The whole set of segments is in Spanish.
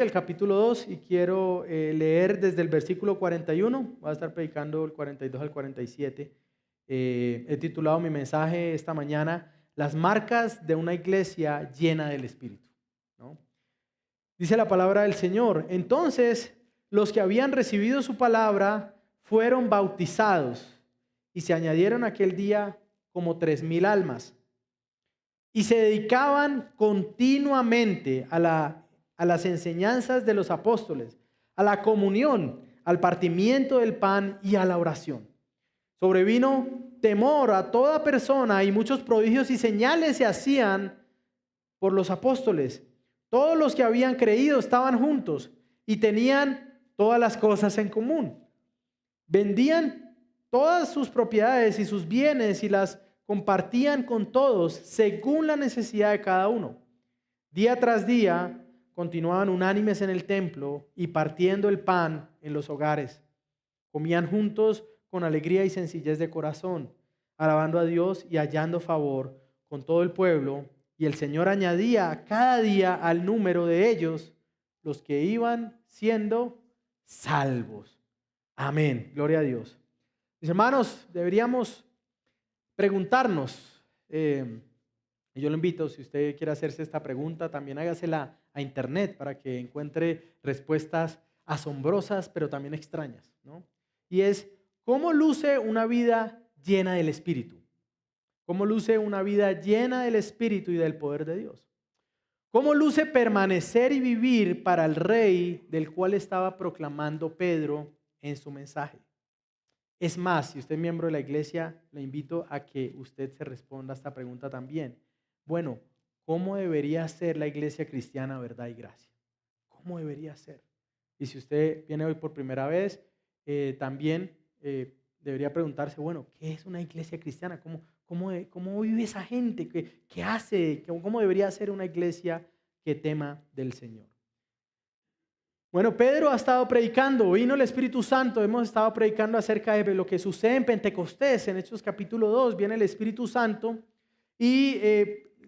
El capítulo 2 y quiero leer desde el versículo 41. Voy a estar predicando el 42 al 47. He titulado mi mensaje esta mañana, Las marcas de una iglesia llena del Espíritu, ¿no? Dice la palabra del Señor: entonces los que habían recibido su palabra fueron bautizados y se añadieron aquel día como 3,000 almas. Y se dedicaban continuamente a las enseñanzas de los apóstoles, a la comunión, al partimiento del pan y a la oración. Sobrevino temor a toda persona y muchos prodigios y señales se hacían por los apóstoles. Todos los que habían creído estaban juntos y tenían todas las cosas en común. Vendían todas sus propiedades y sus bienes y las compartían con todos según la necesidad de cada uno. Día tras día continuaban unánimes en el templo y partiendo el pan en los hogares. Comían juntos con alegría y sencillez de corazón, alabando a Dios y hallando favor con todo el pueblo. Y el Señor añadía cada día al número de ellos los que iban siendo salvos. Amén. Gloria a Dios. Mis hermanos, deberíamos preguntarnos, y yo lo invito, si usted quiere hacerse esta pregunta, también hágasela a internet para que encuentre respuestas asombrosas, pero también extrañas, ¿no? Y es, ¿cómo luce una vida llena del Espíritu? ¿Cómo luce una vida llena del Espíritu y del poder de Dios? ¿Cómo luce permanecer y vivir para el Rey del cual estaba proclamando Pedro en su mensaje? Es más, si usted es miembro de la iglesia, le invito a que usted se responda a esta pregunta también. Bueno, ¿cómo debería ser la iglesia cristiana, verdad y gracia? ¿Cómo debería ser? Y si usted viene hoy por primera vez, también debería preguntarse, bueno, ¿qué es una iglesia cristiana? ¿Cómo vive esa gente? ¿Qué hace? ¿Cómo debería ser una iglesia que tema del Señor? Bueno, Pedro ha estado predicando, vino el Espíritu Santo, hemos estado predicando acerca de lo que sucede en Pentecostés, en Hechos capítulo 2, viene el Espíritu Santo y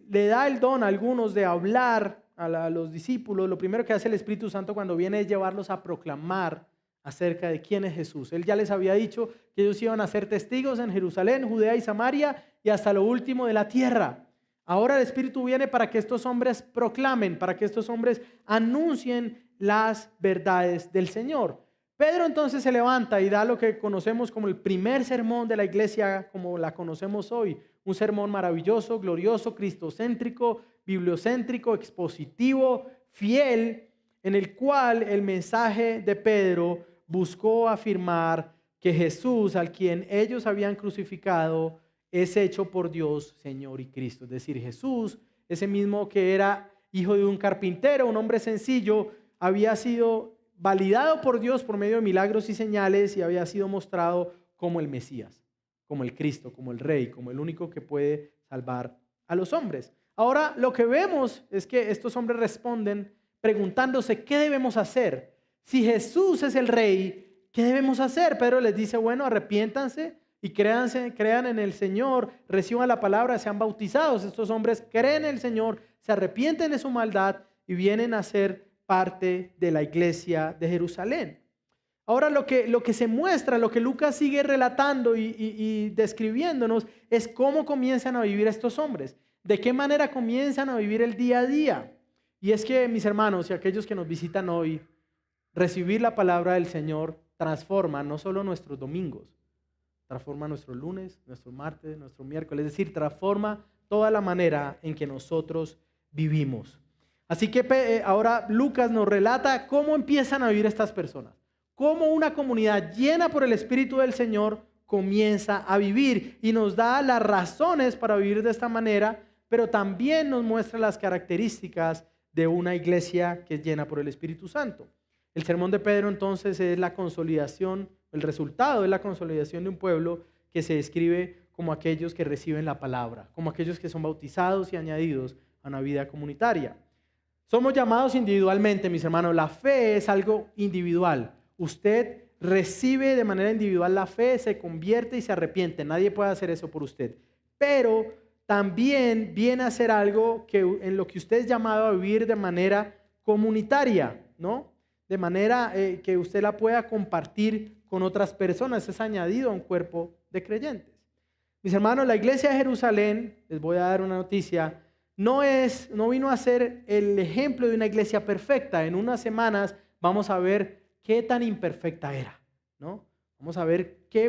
le da el don a algunos de hablar a los discípulos. Lo primero que hace el Espíritu Santo cuando viene es llevarlos a proclamar acerca de quién es Jesús. Él ya les había dicho que ellos iban a ser testigos en Jerusalén, Judea y Samaria y hasta lo último de la tierra. Ahora el Espíritu viene para que estos hombres proclamen, para que estos hombres anuncien las verdades del Señor. Pedro entonces se levanta y da lo que conocemos como el primer sermón de la iglesia como la conocemos hoy. Un sermón maravilloso, glorioso, cristocéntrico, bibliocéntrico, expositivo, fiel, en el cual el mensaje de Pedro buscó afirmar que Jesús, al quien ellos habían crucificado, es hecho por Dios, Señor y Cristo. Es decir, Jesús, ese mismo que era hijo de un carpintero, un hombre sencillo, había sido validado por Dios por medio de milagros y señales y había sido mostrado como el Mesías, como el Cristo, como el Rey, como el único que puede salvar a los hombres. Ahora lo que vemos es que estos hombres responden preguntándose qué debemos hacer. Si Jesús es el Rey, ¿qué debemos hacer? Pedro les dice, bueno, arrepiéntanse y crean en el Señor, reciban la palabra, sean bautizados. Estos hombres creen en el Señor, se arrepienten de su maldad y vienen a ser parte de la iglesia de Jerusalén. Ahora lo que se muestra, lo que Lucas sigue relatando y describiéndonos es cómo comienzan a vivir estos hombres, de qué manera comienzan a vivir el día a día. Y es que, mis hermanos y aquellos que nos visitan hoy, recibir la palabra del Señor transforma no solo nuestros domingos, transforma nuestro lunes, nuestro martes, nuestro miércoles, es decir, transforma toda la manera en que nosotros vivimos. Así que ahora Lucas nos relata cómo empiezan a vivir estas personas, cómo una comunidad llena por el Espíritu del Señor comienza a vivir y nos da las razones para vivir de esta manera, pero también nos muestra las características de una iglesia que es llena por el Espíritu Santo. El sermón de Pedro entonces es la consolidación, el resultado es la consolidación de un pueblo que se describe como aquellos que reciben la palabra, como aquellos que son bautizados y añadidos a una vida comunitaria. Somos llamados individualmente, mis hermanos. La fe es algo individual. Usted recibe de manera individual la fe, se convierte y se arrepiente. Nadie puede hacer eso por usted. Pero también viene a ser algo en lo que usted es llamado a vivir de manera comunitaria. ¿no? De manera que usted la pueda compartir con otras personas. Es añadido a un cuerpo de creyentes. Mis hermanos, la iglesia de Jerusalén, les voy a dar una noticia, no vino a ser el ejemplo de una iglesia perfecta. En unas semanas vamos a ver qué tan imperfecta era, ¿no? Vamos a ver qué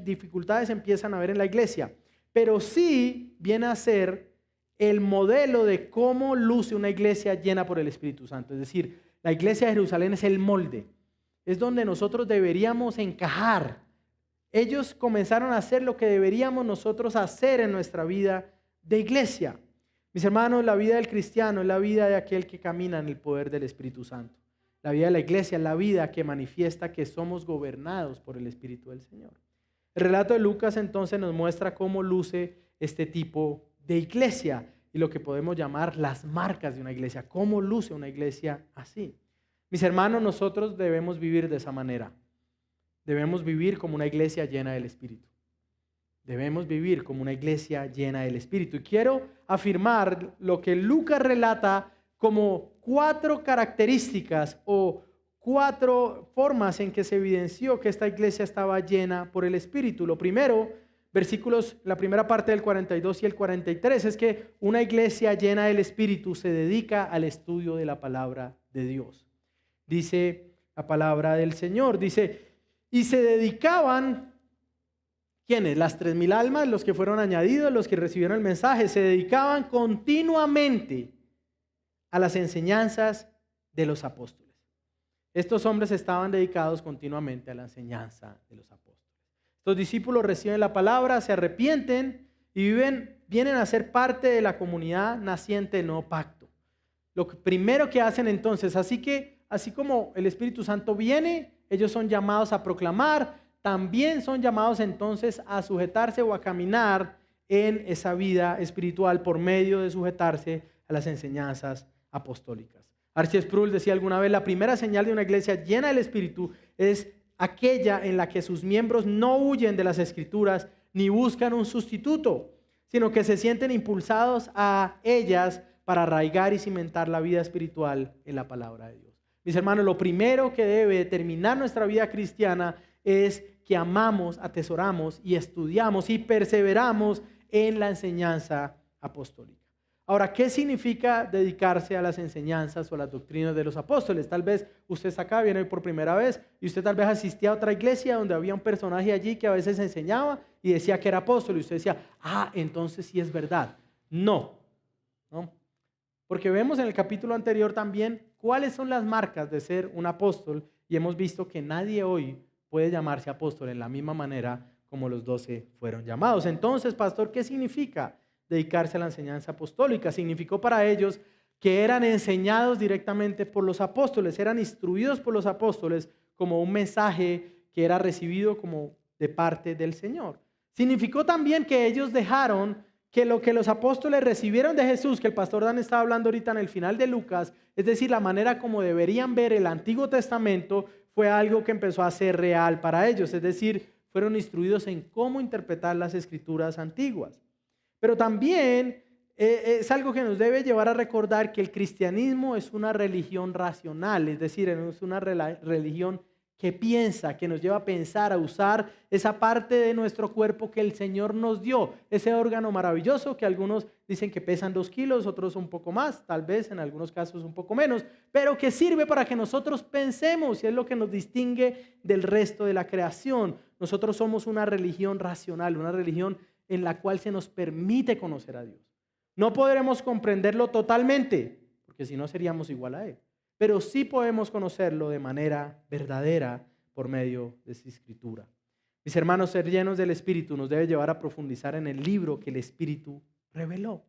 dificultades empiezan a haber en la iglesia. Pero sí viene a ser el modelo de cómo luce una iglesia llena por el Espíritu Santo. Es decir, la iglesia de Jerusalén es el molde. Es donde nosotros deberíamos encajar. Ellos comenzaron a hacer lo que deberíamos nosotros hacer en nuestra vida de iglesia. Mis hermanos, la vida del cristiano es la vida de aquel que camina en el poder del Espíritu Santo. La vida de la iglesia es la vida que manifiesta que somos gobernados por el Espíritu del Señor. El relato de Lucas entonces nos muestra cómo luce este tipo de iglesia y lo que podemos llamar las marcas de una iglesia. Cómo luce una iglesia así. Mis hermanos, nosotros debemos vivir de esa manera. Debemos vivir como una iglesia llena del Espíritu. Debemos vivir como una iglesia llena del Espíritu. Y quiero afirmar lo que Lucas relata como 4 características o 4 formas en que se evidenció que esta iglesia estaba llena por el Espíritu. Lo primero, la primera parte del 42 y el 43, es que una iglesia llena del Espíritu se dedica al estudio de la palabra de Dios. Dice la palabra del Señor, dice, y se dedicaban, ¿quiénes? Las 3,000 almas, los que fueron añadidos, los que recibieron el mensaje, se dedicaban continuamente a las enseñanzas de los apóstoles. Estos hombres estaban dedicados continuamente a la enseñanza de los apóstoles. Estos discípulos reciben la palabra, se arrepienten y vienen a ser parte de la comunidad naciente del nuevo pacto. Lo primero que hacen entonces, así como el Espíritu Santo viene, ellos son llamados a proclamar, también son llamados entonces a sujetarse o a caminar en esa vida espiritual por medio de sujetarse a las enseñanzas apostólicas. R.C. Sproul decía alguna vez, la primera señal de una iglesia llena del Espíritu es aquella en la que sus miembros no huyen de las Escrituras ni buscan un sustituto, sino que se sienten impulsados a ellas para arraigar y cimentar la vida espiritual en la palabra de Dios. Mis hermanos, lo primero que debe determinar nuestra vida cristiana es que amamos, atesoramos y estudiamos y perseveramos en la enseñanza apostólica. Ahora, ¿qué significa dedicarse a las enseñanzas o a las doctrinas de los apóstoles? Tal vez usted está acá, viene hoy por primera vez y usted tal vez asistía a otra iglesia donde había un personaje allí que a veces enseñaba y decía que era apóstol y usted decía, entonces sí es verdad. No. Porque vemos en el capítulo anterior también cuáles son las marcas de ser un apóstol y hemos visto que nadie hoy puede llamarse apóstol en la misma manera como los 12 fueron llamados. Entonces, pastor, ¿qué significa dedicarse a la enseñanza apostólica? Significó para ellos que eran enseñados directamente por los apóstoles, eran instruidos por los apóstoles como un mensaje que era recibido como de parte del Señor. Significó también que ellos dejaron que lo que los apóstoles recibieron de Jesús, que el pastor Dan estaba hablando ahorita en el final de Lucas, es decir, la manera como deberían ver el Antiguo Testamento, fue algo que empezó a ser real para ellos, es decir, fueron instruidos en cómo interpretar las escrituras antiguas. Pero también es algo que nos debe llevar a recordar que el cristianismo es una religión racional, es decir, es una religión que piensa, que nos lleva a pensar, a usar esa parte de nuestro cuerpo que el Señor nos dio, ese órgano maravilloso que algunos dicen que pesan 2 kilos, otros un poco más, tal vez en algunos casos un poco menos, pero que sirve para que nosotros pensemos y es lo que nos distingue del resto de la creación. Nosotros somos una religión racional, una religión en la cual se nos permite conocer a Dios. No podremos comprenderlo totalmente, porque si no seríamos igual a Él. Pero sí podemos conocerlo de manera verdadera por medio de su escritura. Mis hermanos, ser llenos del Espíritu nos debe llevar a profundizar en el libro que el Espíritu reveló.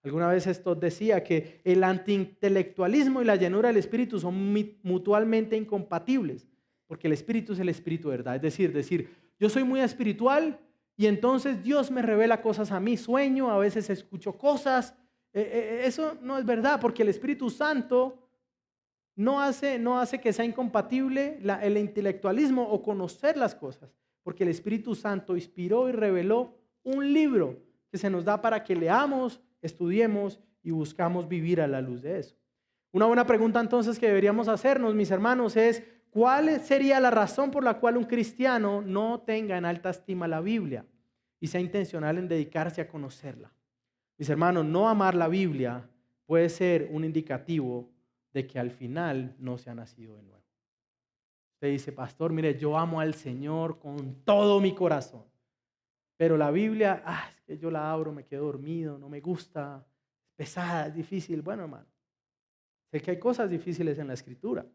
Alguna vez esto decía que el antiintelectualismo y la llenura del Espíritu son mutuamente incompatibles, porque el Espíritu es el Espíritu de verdad. Es decir, yo soy muy espiritual y entonces Dios me revela cosas a mí, sueño, a veces escucho cosas. Eso no es verdad, porque el Espíritu Santo no hace que sea incompatible el intelectualismo o conocer las cosas, porque el Espíritu Santo inspiró y reveló un libro que se nos da para que leamos, estudiemos y buscamos vivir a la luz de eso. Una buena pregunta entonces que deberíamos hacernos, mis hermanos, es ¿cuál sería la razón por la cual un cristiano no tenga en alta estima la Biblia y sea intencional en dedicarse a conocerla? Mis hermanos, no amar la Biblia puede ser un indicativo de que al final no se ha nacido de nuevo. Usted dice, pastor, mire, yo amo al Señor con todo mi corazón, pero la Biblia, es que yo la abro, me quedo dormido, no me gusta, es pesada, es difícil. Bueno, hermano, sé que hay cosas difíciles en la Escritura,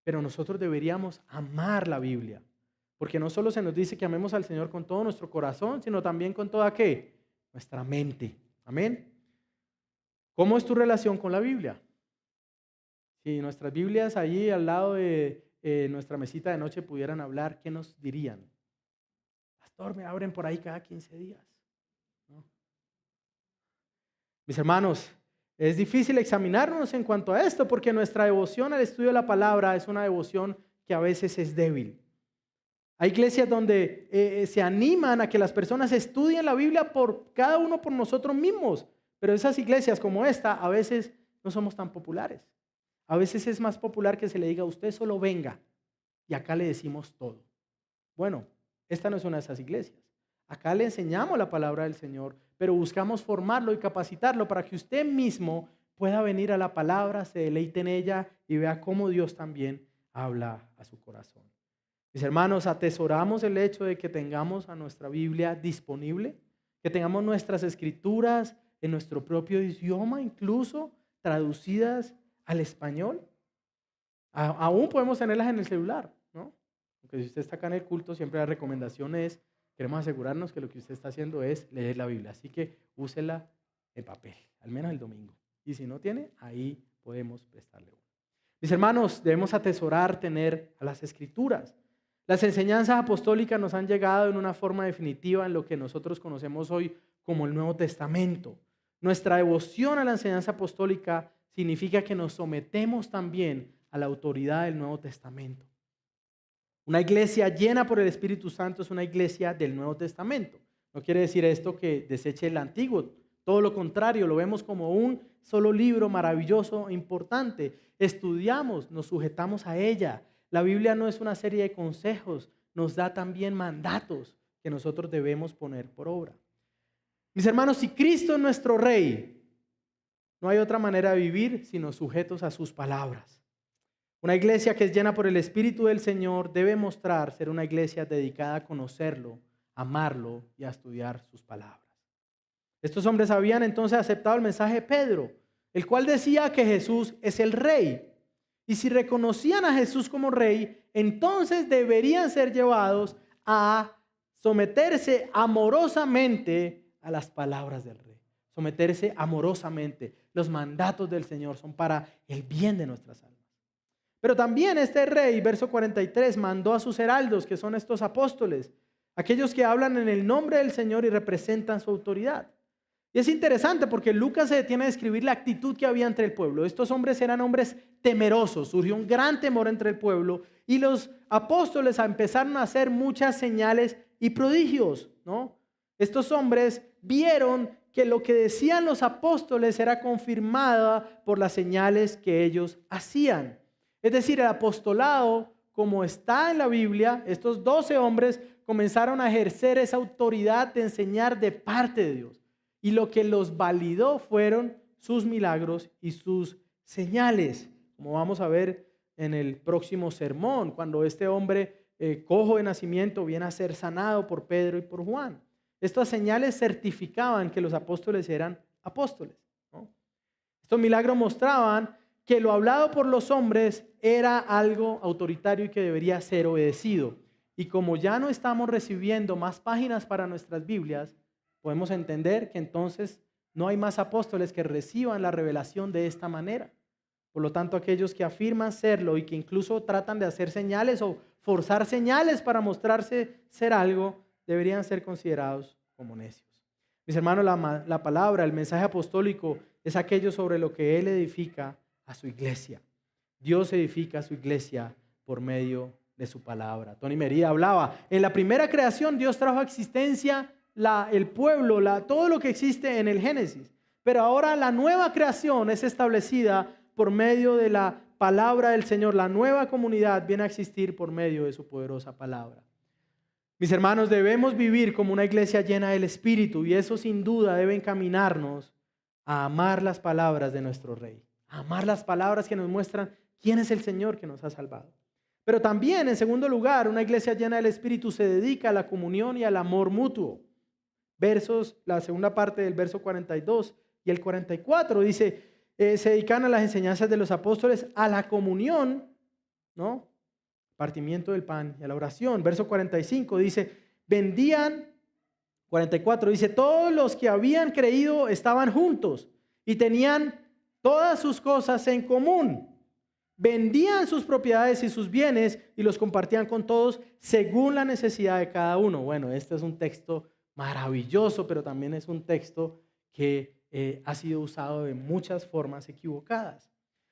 pero nosotros deberíamos amar la Biblia, porque no solo se nos dice que amemos al Señor con todo nuestro corazón, sino también con toda ¿qué? Nuestra mente. Amén. ¿Cómo es tu relación con la Biblia? Si nuestras Biblias allí al lado de nuestra mesita de noche pudieran hablar, ¿qué nos dirían? Pastor, me abren por ahí cada 15 días. ¿No? Mis hermanos, es difícil examinarnos en cuanto a esto porque nuestra devoción al estudio de la palabra es una devoción que a veces es débil. Hay iglesias donde se animan a que las personas estudien la Biblia por cada uno por nosotros mismos, pero esas iglesias como esta a veces no somos tan populares. A veces es más popular que se le diga a usted solo venga y acá le decimos todo. Bueno, esta no es una de esas iglesias. Acá le enseñamos la palabra del Señor, pero buscamos formarlo y capacitarlo para que usted mismo pueda venir a la palabra, se deleite en ella y vea cómo Dios también habla a su corazón. Mis hermanos, atesoramos el hecho de que tengamos a nuestra Biblia disponible, que tengamos nuestras escrituras en nuestro propio idioma, incluso traducidas al español. Aún podemos tenerlas en el celular, ¿no? Porque si usted está acá en el culto, siempre la recomendación es, queremos asegurarnos que lo que usted está haciendo es leer la Biblia. Así que úsela en papel, al menos el domingo. Y si no tiene, ahí podemos prestarle uno. Mis hermanos, debemos atesorar tener a las escrituras. Las enseñanzas apostólicas nos han llegado en una forma definitiva en lo que nosotros conocemos hoy como el Nuevo Testamento. Nuestra devoción a la enseñanza apostólica significa que nos sometemos también a la autoridad del Nuevo Testamento. Una iglesia llena por el Espíritu Santo es una iglesia del Nuevo Testamento. No quiere decir esto que deseche el Antiguo. Todo lo contrario, lo vemos como un solo libro maravilloso e importante. Estudiamos, nos sujetamos a ella. La Biblia no es una serie de consejos, nos da también mandatos que nosotros debemos poner por obra. Mis hermanos, si Cristo es nuestro Rey, no hay otra manera de vivir sino sujetos a sus palabras. Una iglesia que es llena por el Espíritu del Señor debe mostrar ser una iglesia dedicada a conocerlo, amarlo y a estudiar sus palabras. Estos hombres habían entonces aceptado el mensaje de Pedro, el cual decía que Jesús es el Rey. Y si reconocían a Jesús como Rey, entonces deberían ser llevados a someterse amorosamente a las palabras del Rey. Someterse amorosamente. Los mandatos del Señor son para el bien de nuestras almas. Pero también este Rey, verso 43, mandó a sus heraldos, que son estos apóstoles, aquellos que hablan en el nombre del Señor y representan su autoridad. Y es interesante porque Lucas se detiene a describir la actitud que había entre el pueblo. Estos hombres eran hombres temerosos, surgió un gran temor entre el pueblo y los apóstoles empezaron a hacer muchas señales y prodigios, ¿no? Estos hombres vieron que lo que decían los apóstoles era confirmada por las señales que ellos hacían. Es decir, el apostolado, como está en la Biblia, estos 12 hombres comenzaron a ejercer esa autoridad de enseñar de parte de Dios. Y lo que los validó fueron sus milagros y sus señales, como vamos a ver en el próximo sermón, cuando este hombre cojo de nacimiento viene a ser sanado por Pedro y por Juan. Estas señales certificaban que los apóstoles eran apóstoles, ¿no? Estos milagros mostraban que lo hablado por los hombres era algo autoritario y que debería ser obedecido. Y como ya no estamos recibiendo más páginas para nuestras Biblias, podemos entender que entonces no hay más apóstoles que reciban la revelación de esta manera. Por lo tanto, aquellos que afirman serlo y que incluso tratan de hacer señales o forzar señales para mostrarse ser algo, deberían ser considerados como necios. Mis hermanos, la palabra, el mensaje apostólico es aquello sobre lo que Él edifica a su iglesia. Dios edifica a su iglesia por medio de su palabra. Tony Merida hablaba, en la primera creación Dios trajo a existencia el pueblo, todo lo que existe en el Génesis. Pero ahora la nueva creación es establecida por medio de la palabra del Señor. La nueva comunidad viene a existir por medio de su poderosa palabra. Mis hermanos, debemos vivir como una iglesia llena del Espíritu y eso sin duda debe encaminarnos a amar las palabras de nuestro Rey, a amar las palabras que nos muestran quién es el Señor que nos ha salvado. Pero también, en segundo lugar, una iglesia llena del Espíritu se dedica a la comunión y al amor mutuo. La segunda parte del verso 42 y el 44 dice, se dedican a las enseñanzas de los apóstoles, a la comunión, ¿no? Partimiento del pan y a la oración. Verso 45 dice, vendían, 44 dice, todos los que habían creído estaban juntos y tenían todas sus cosas en común. Vendían sus propiedades y sus bienes y los compartían con todos según la necesidad de cada uno. Bueno, este es un texto maravilloso, pero también es un texto que ha sido usado de muchas formas equivocadas.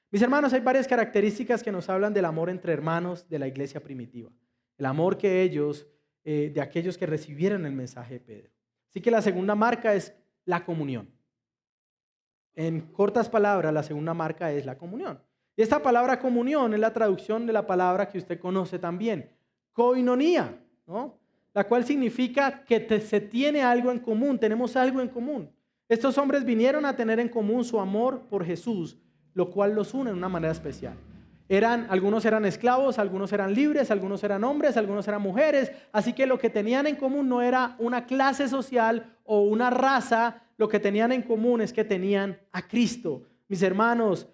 Mis hermanos, hay varias características que nos hablan del amor entre hermanos de la iglesia primitiva. El amor que ellos, de aquellos que recibieron el mensaje de Pedro. Así que la segunda marca es la comunión. En cortas palabras, la segunda marca es la comunión. Y esta palabra comunión es la traducción de la palabra que usted conoce también, koinonía, ¿no? La cual significa que se tiene algo en común, tenemos algo en común. Estos hombres vinieron a tener en común su amor por Jesús, lo cual los une de una manera especial. Algunos eran esclavos, algunos eran libres, algunos eran hombres, algunos eran mujeres, así que lo que tenían en común no era una clase social o una raza, lo que tenían en común es que tenían a Cristo. Mis hermanos,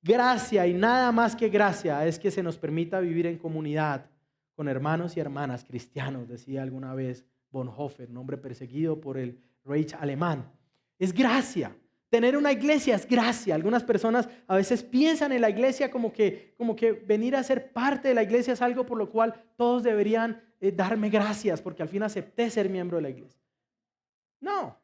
gracia y nada más que gracia es que se nos permita vivir en comunidad con hermanos y hermanas cristianos, decía alguna vez Bonhoeffer, un hombre perseguido por el Reich alemán. Es gracia. Tener una iglesia es gracia. Algunas personas a veces piensan en la iglesia como que venir a ser parte de la iglesia es algo por lo cual todos deberían darme gracias porque al fin acepté ser miembro de la iglesia. No.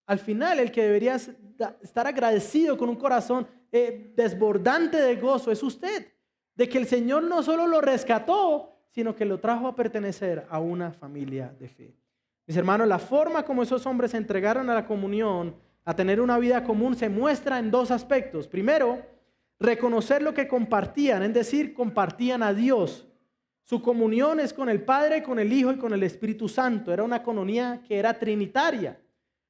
Al final el que debería estar agradecido con un corazón desbordante de gozo es usted. De que el Señor no solo lo rescató, sino que lo trajo a pertenecer a una familia de fe. Mis hermanos, la forma como esos hombres se entregaron a la comunión, a tener una vida común, se muestra en dos aspectos. Primero, reconocer lo que compartían, es decir, compartían a Dios. Su comunión es con el Padre, con el Hijo y con el Espíritu Santo. Era una coinonía que era trinitaria.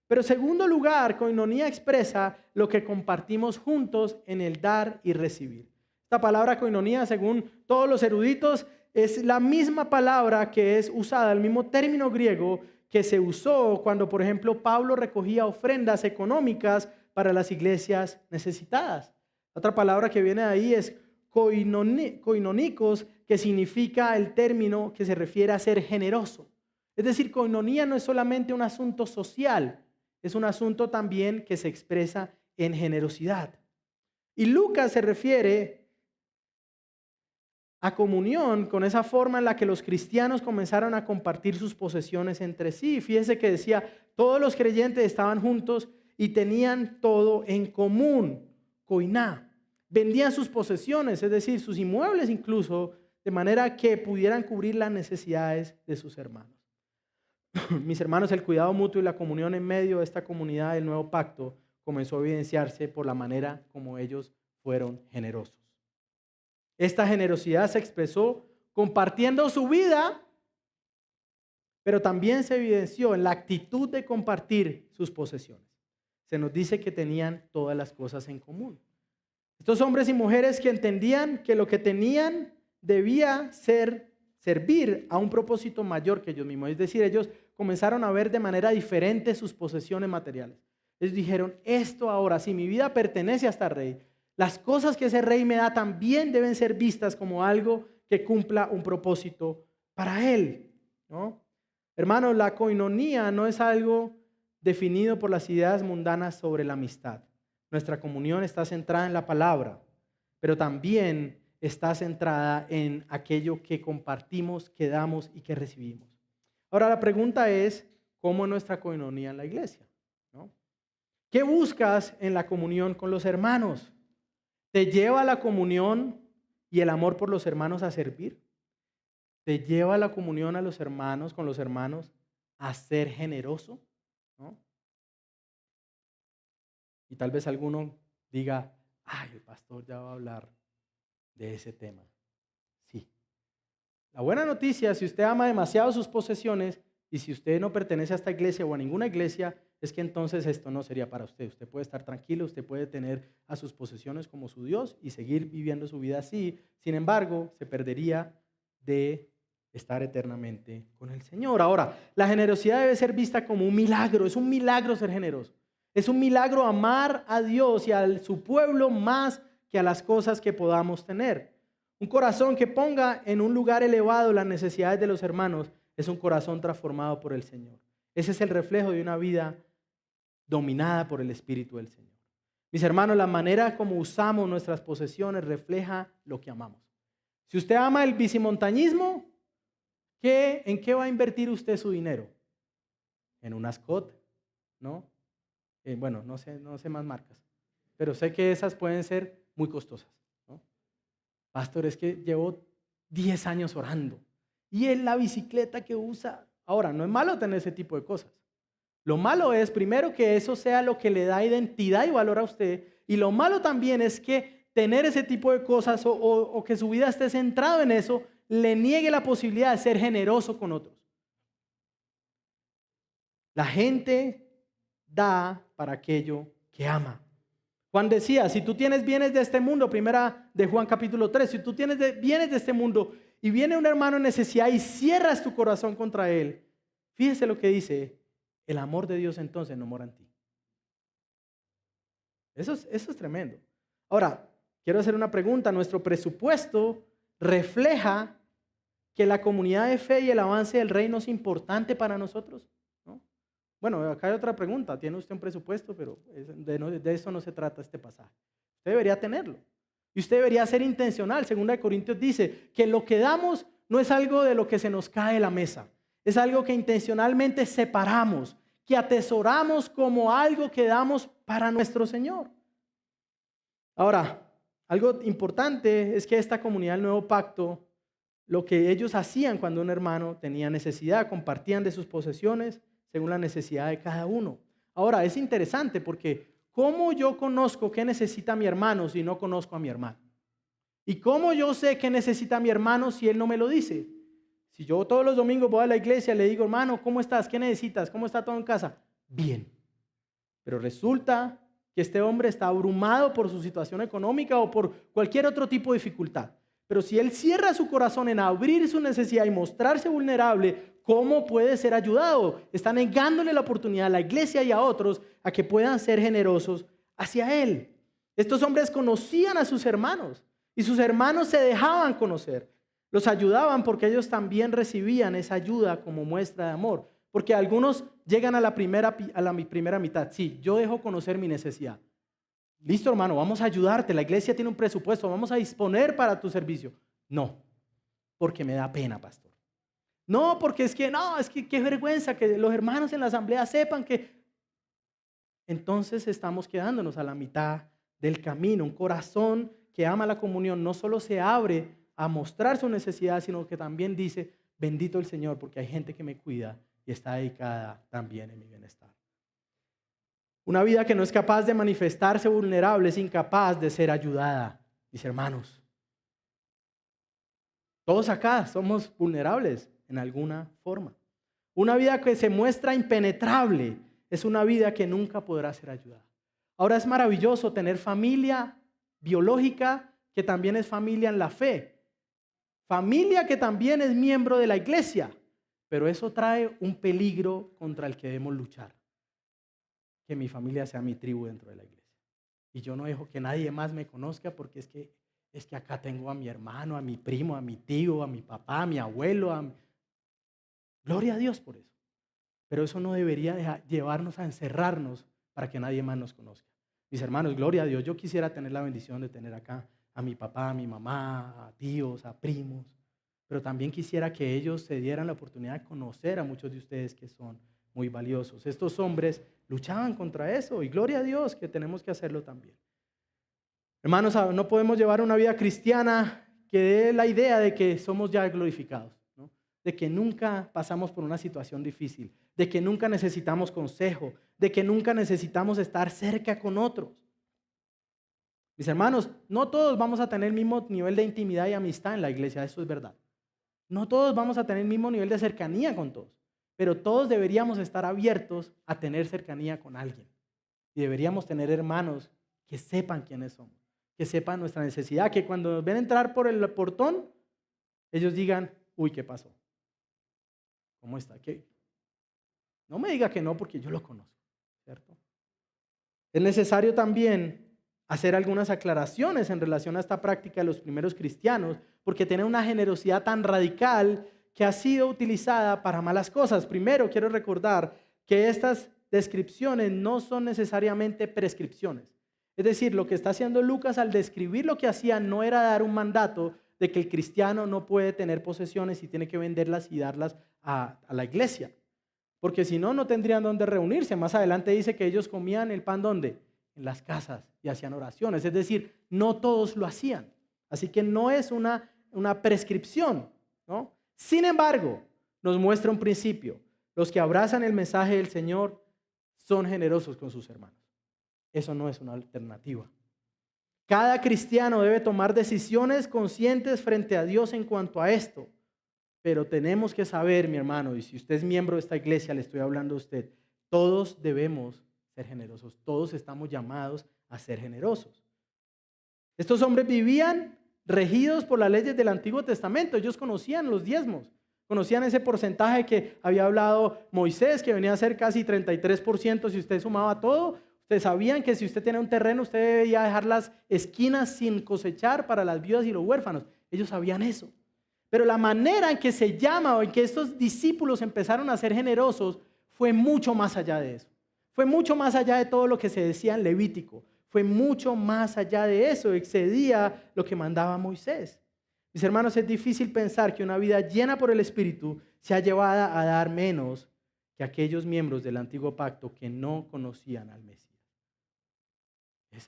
Pero en segundo lugar, coinonía expresa lo que compartimos juntos en el dar y recibir. Esta palabra coinonía, según todos los eruditos, es la misma palabra que es usada, el mismo término griego que se usó cuando, por ejemplo, Pablo recogía ofrendas económicas para las iglesias necesitadas. Otra palabra que viene de ahí es koinonikos, que significa el término que se refiere a ser generoso. Es decir, coinonía no es solamente un asunto social, es un asunto también que se expresa en generosidad. Y Lucas se refiere a comunión con esa forma en la que los cristianos comenzaron a compartir sus posesiones entre sí. Fíjese que decía, todos los creyentes estaban juntos y tenían todo en común, koiná. Vendían sus posesiones, es decir, sus inmuebles incluso, de manera que pudieran cubrir las necesidades de sus hermanos. Mis hermanos, el cuidado mutuo y la comunión en medio de esta comunidad del nuevo pacto comenzó a evidenciarse por la manera como ellos fueron generosos. Esta generosidad se expresó compartiendo su vida, pero también se evidenció en la actitud de compartir sus posesiones. Se nos dice que tenían todas las cosas en común. Estos hombres y mujeres que entendían que lo que tenían debía servir a un propósito mayor que ellos mismos. Es decir, ellos comenzaron a ver de manera diferente sus posesiones materiales. Ellos dijeron, esto ahora, si mi vida pertenece a este rey, las cosas que ese rey me da también deben ser vistas como algo que cumpla un propósito para él, ¿no? Hermanos, la coinonía no es algo definido por las ideas mundanas sobre la amistad. Nuestra comunión está centrada en la palabra, pero también está centrada en aquello que compartimos, que damos y que recibimos. Ahora la pregunta es, ¿cómo es nuestra coinonía en la iglesia? ¿No? ¿Qué buscas en la comunión con los hermanos? ¿Te lleva la comunión y el amor por los hermanos a servir? ¿Te lleva la comunión a los hermanos, con los hermanos, a ser generoso? ¿No? Y tal vez alguno diga, Ay, el pastor ya va a hablar de ese tema. Sí. La buena noticia, si usted ama demasiado sus posesiones y si usted no pertenece a esta iglesia o a ninguna iglesia, es que entonces esto no sería para usted. Usted puede estar tranquilo, usted puede tener a sus posesiones como su Dios y seguir viviendo su vida así. Sin embargo, se perdería de estar eternamente con el Señor. Ahora, la generosidad debe ser vista como un milagro. Es un milagro ser generoso. Es un milagro amar a Dios y a su pueblo más que a las cosas que podamos tener. Un corazón que ponga en un lugar elevado las necesidades de los hermanos es un corazón transformado por el Señor. Ese es el reflejo de una vida dominada por el Espíritu del Señor. Mis hermanos, la manera como usamos nuestras posesiones refleja lo que amamos. Si usted ama el bicimontañismo, ¿en qué va a invertir usted su dinero? En un Ascot, ¿no? Bueno, no sé más marcas, pero sé que esas pueden ser muy costosas, ¿no? Pastor, es que llevo 10 años orando y es la bicicleta que usa. Ahora, no es malo tener ese tipo de cosas. Lo malo es, primero, que eso sea lo que le da identidad y valor a usted. Y lo malo también es que tener ese tipo de cosas o que su vida esté centrado en eso, le niegue la posibilidad de ser generoso con otros. La gente da para aquello que ama. Juan decía, si tú tienes bienes de este mundo, primera de Juan capítulo 3, si tú tienes bienes de este mundo y viene un hermano en necesidad y cierras tu corazón contra él, fíjese lo que dice, el amor de Dios entonces no mora en ti. Eso es tremendo. Ahora, quiero hacer una pregunta. ¿Nuestro presupuesto refleja que la comunidad de fe y el avance del reino es importante para nosotros? ¿No? Bueno, acá hay otra pregunta. ¿Tiene usted un presupuesto? Pero de eso no se trata este pasaje. Usted debería tenerlo. Y usted debería ser intencional. 2 Corintios dice que lo que damos no es algo de lo que se nos cae de la mesa. Es algo que intencionalmente separamos, que atesoramos como algo que damos para nuestro Señor. Ahora, algo importante es que esta comunidad del Nuevo Pacto, lo que ellos hacían cuando un hermano tenía necesidad, compartían de sus posesiones según la necesidad de cada uno. Ahora, es interesante porque ¿cómo yo conozco qué necesita mi hermano si no conozco a mi hermano? ¿Y cómo yo sé qué necesita mi hermano si él no me lo dice? Si yo todos los domingos voy a la iglesia y le digo, hermano, ¿cómo estás? ¿Qué necesitas? ¿Cómo está todo en casa? Bien. Pero resulta que este hombre está abrumado por su situación económica o por cualquier otro tipo de dificultad. Pero si él cierra su corazón en abrir su necesidad y mostrarse vulnerable, ¿cómo puede ser ayudado? Está negándole la oportunidad a la iglesia y a otros a que puedan ser generosos hacia él. Estos hombres conocían a sus hermanos y sus hermanos se dejaban conocer. Los ayudaban porque ellos también recibían esa ayuda como muestra de amor. Porque algunos llegan a la primera mitad. Sí, yo dejo conocer mi necesidad. Listo, hermano, vamos a ayudarte. La iglesia tiene un presupuesto, vamos a disponer para tu servicio. No, porque me da pena, pastor. No, porque es que qué vergüenza que los hermanos en la asamblea sepan que... Entonces estamos quedándonos a la mitad del camino. Un corazón que ama la comunión no solo se abre a mostrar su necesidad, sino que también dice, bendito el Señor, porque hay gente que me cuida y está dedicada también en mi bienestar. Una vida que no es capaz de manifestarse vulnerable es incapaz de ser ayudada, mis hermanos. Todos acá somos vulnerables en alguna forma. Una vida que se muestra impenetrable es una vida que nunca podrá ser ayudada. Ahora es maravilloso tener familia biológica que también es familia en la fe. Familia que también es miembro de la iglesia, pero eso trae un peligro contra el que debemos luchar. Que mi familia sea mi tribu dentro de la iglesia. Y yo no dejo que nadie más me conozca porque es que acá tengo a mi hermano, a mi primo, a mi tío, a mi papá, a mi abuelo. Gloria a Dios por eso. Pero eso no debería llevarnos a encerrarnos para que nadie más nos conozca. Mis hermanos, gloria a Dios. Yo quisiera tener la bendición de tener acá a mi papá, a mi mamá, a tíos, a primos, pero también quisiera que ellos se dieran la oportunidad de conocer a muchos de ustedes que son muy valiosos. Estos hombres luchaban contra eso y gloria a Dios que tenemos que hacerlo también. Hermanos, no podemos llevar una vida cristiana que dé la idea de que somos ya glorificados, ¿no? De que nunca pasamos por una situación difícil, de que nunca necesitamos consejo, de que nunca necesitamos estar cerca con otros. Mis hermanos, no todos vamos a tener el mismo nivel de intimidad y amistad en la iglesia, eso es verdad. No todos vamos a tener el mismo nivel de cercanía con todos, pero todos deberíamos estar abiertos a tener cercanía con alguien. Y deberíamos tener hermanos que sepan quiénes somos, que sepan nuestra necesidad, que cuando nos ven entrar por el portón, ellos digan, uy, ¿qué pasó? ¿Cómo está? ¿Qué? No me diga que no porque yo lo conozco, ¿cierto? Es necesario también hacer algunas aclaraciones en relación a esta práctica de los primeros cristianos, porque tiene una generosidad tan radical que ha sido utilizada para malas cosas. Primero, quiero recordar que estas descripciones no son necesariamente prescripciones. Es decir, lo que está haciendo Lucas al describir lo que hacía no era dar un mandato de que el cristiano no puede tener posesiones y tiene que venderlas y darlas a la iglesia. Porque si no, no tendrían dónde reunirse. Más adelante dice que ellos comían el pan ¿dónde? En las casas y hacían oraciones. Es decir, no todos lo hacían. Así que no es una prescripción, ¿no? Sin embargo, nos muestra un principio. Los que abrazan el mensaje del Señor son generosos con sus hermanos. Eso no es una alternativa. Cada cristiano debe tomar decisiones conscientes frente a Dios en cuanto a esto. Pero tenemos que saber, mi hermano, y si usted es miembro de esta iglesia, le estoy hablando a usted, todos debemos ser generosos. Todos estamos llamados a ser generosos. Estos hombres vivían regidos por las leyes del Antiguo Testamento. Ellos conocían los diezmos. Conocían ese porcentaje que había hablado Moisés, que venía a ser casi 33% si usted sumaba todo. Ustedes sabían que si usted tenía un terreno, usted debía dejar las esquinas sin cosechar para las viudas y los huérfanos. Ellos sabían eso. Pero la manera en que se llama o en que estos discípulos empezaron a ser generosos fue mucho más allá de eso. Fue mucho más allá de todo lo que se decía en Levítico. Fue mucho más allá de eso. Excedía lo que mandaba Moisés. Mis hermanos, es difícil pensar que una vida llena por el Espíritu sea llevada a dar menos que aquellos miembros del antiguo pacto que no conocían al Mesías.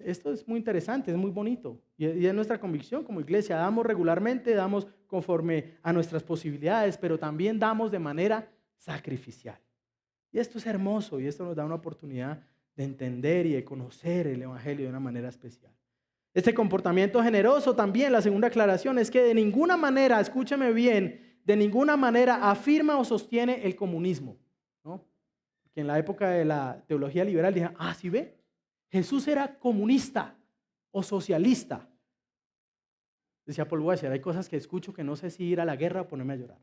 Esto es muy interesante, es muy bonito. Y es nuestra convicción como iglesia. Damos regularmente, damos conforme a nuestras posibilidades, pero también damos de manera sacrificial. Y esto es hermoso y esto nos da una oportunidad de entender y de conocer el Evangelio de una manera especial. Este comportamiento generoso también, la segunda aclaración, es que de ninguna manera, escúcheme bien, de ninguna manera afirma o sostiene el comunismo, ¿no? Que en la época de la teología liberal dijeron, ¿sí ve? Jesús era comunista o socialista. Decía Paul Washer, hay cosas que escucho que no sé si ir a la guerra o ponerme a llorar.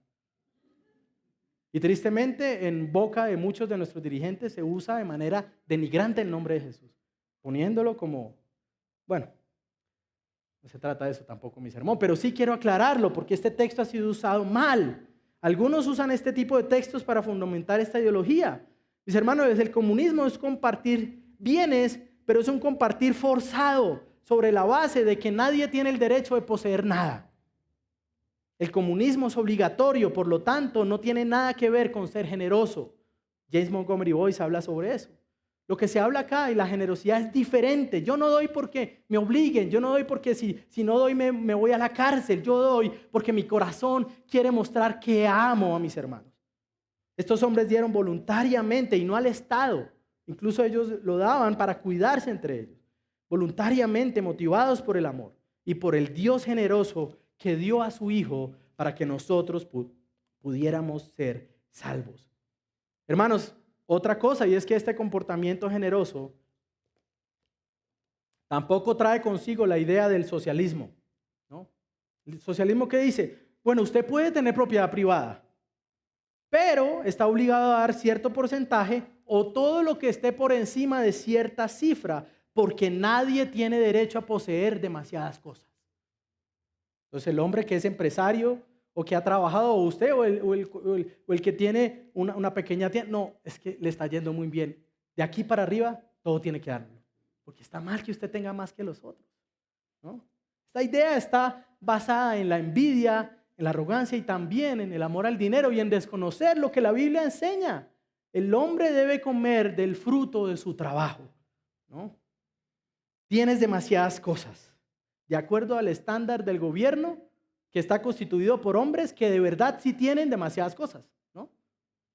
Y tristemente en boca de muchos de nuestros dirigentes se usa de manera denigrante el nombre de Jesús, poniéndolo como, bueno, no se trata de eso tampoco mi sermón, pero sí quiero aclararlo porque este texto ha sido usado mal. Algunos usan este tipo de textos para fundamentar esta ideología. Mis hermanos, el comunismo es compartir bienes, pero es un compartir forzado sobre la base de que nadie tiene el derecho de poseer nada. El comunismo es obligatorio, por lo tanto, no tiene nada que ver con ser generoso. James Montgomery Boyce habla sobre eso. Lo que se habla acá y la generosidad es diferente. Yo no doy porque me obliguen, yo no doy porque si no doy me voy a la cárcel. Yo doy porque mi corazón quiere mostrar que amo a mis hermanos. Estos hombres dieron voluntariamente y no al Estado. Incluso ellos lo daban para cuidarse entre ellos. Voluntariamente, motivados por el amor y por el Dios generoso que dio a su Hijo para que nosotros pudiéramos ser salvos. Hermanos, otra cosa, y es que este comportamiento generoso tampoco trae consigo la idea del socialismo, ¿no? El socialismo, ¿qué dice? Bueno, usted puede tener propiedad privada, pero está obligado a dar cierto porcentaje o todo lo que esté por encima de cierta cifra, porque nadie tiene derecho a poseer demasiadas cosas. Entonces el hombre que es empresario o que ha trabajado, o usted o el que tiene una pequeña tienda, no, es que le está yendo muy bien. De aquí para arriba todo tiene que darlo, porque está mal que usted tenga más que los otros, ¿no? Esta idea está basada en la envidia, en la arrogancia y también en el amor al dinero y en desconocer lo que la Biblia enseña. El hombre debe comer del fruto de su trabajo, ¿no? Tienes demasiadas cosas. De acuerdo al estándar del gobierno, que está constituido por hombres que de verdad sí tienen demasiadas cosas, ¿no?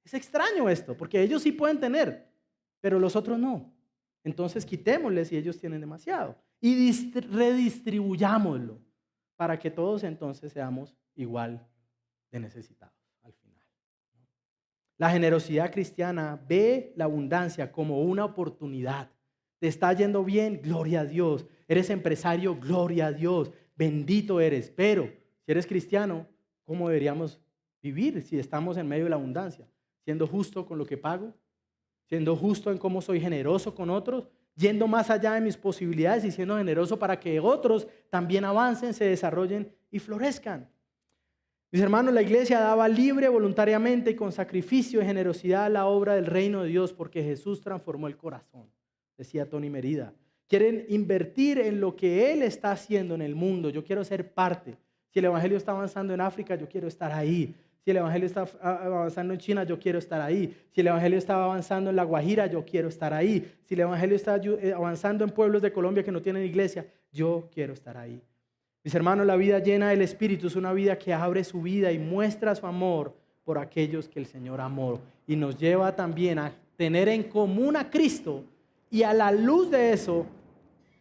Es extraño esto, porque ellos sí pueden tener, pero los otros no. Entonces quitémosles si ellos tienen demasiado y redistribuyámoslo para que todos entonces seamos igual de necesitados al final. La generosidad cristiana ve la abundancia como una oportunidad. Te está yendo bien, gloria a Dios. Eres empresario, gloria a Dios. Bendito eres. Pero si eres cristiano, ¿cómo deberíamos vivir si estamos en medio de la abundancia? Siendo justo con lo que pago, siendo justo en cómo soy generoso con otros, yendo más allá de mis posibilidades y siendo generoso para que otros también avancen, se desarrollen y florezcan. Mis hermanos, la iglesia daba libre, voluntariamente y con sacrificio y generosidad la obra del reino de Dios porque Jesús transformó el corazón, decía Tony Merida. Quieren invertir en lo que Él está haciendo en el mundo. Yo quiero ser parte. Si el evangelio está avanzando en África, yo quiero estar ahí. Si el evangelio está avanzando en China, yo quiero estar ahí. Si el evangelio está avanzando en La Guajira, yo quiero estar ahí. Si el evangelio está avanzando en pueblos de Colombia que no tienen iglesia, yo quiero estar ahí. Mis hermanos, la vida llena del Espíritu es una vida que abre su vida y muestra su amor por aquellos que el Señor amó. Y nos lleva también a tener en común a Cristo y a la luz de eso,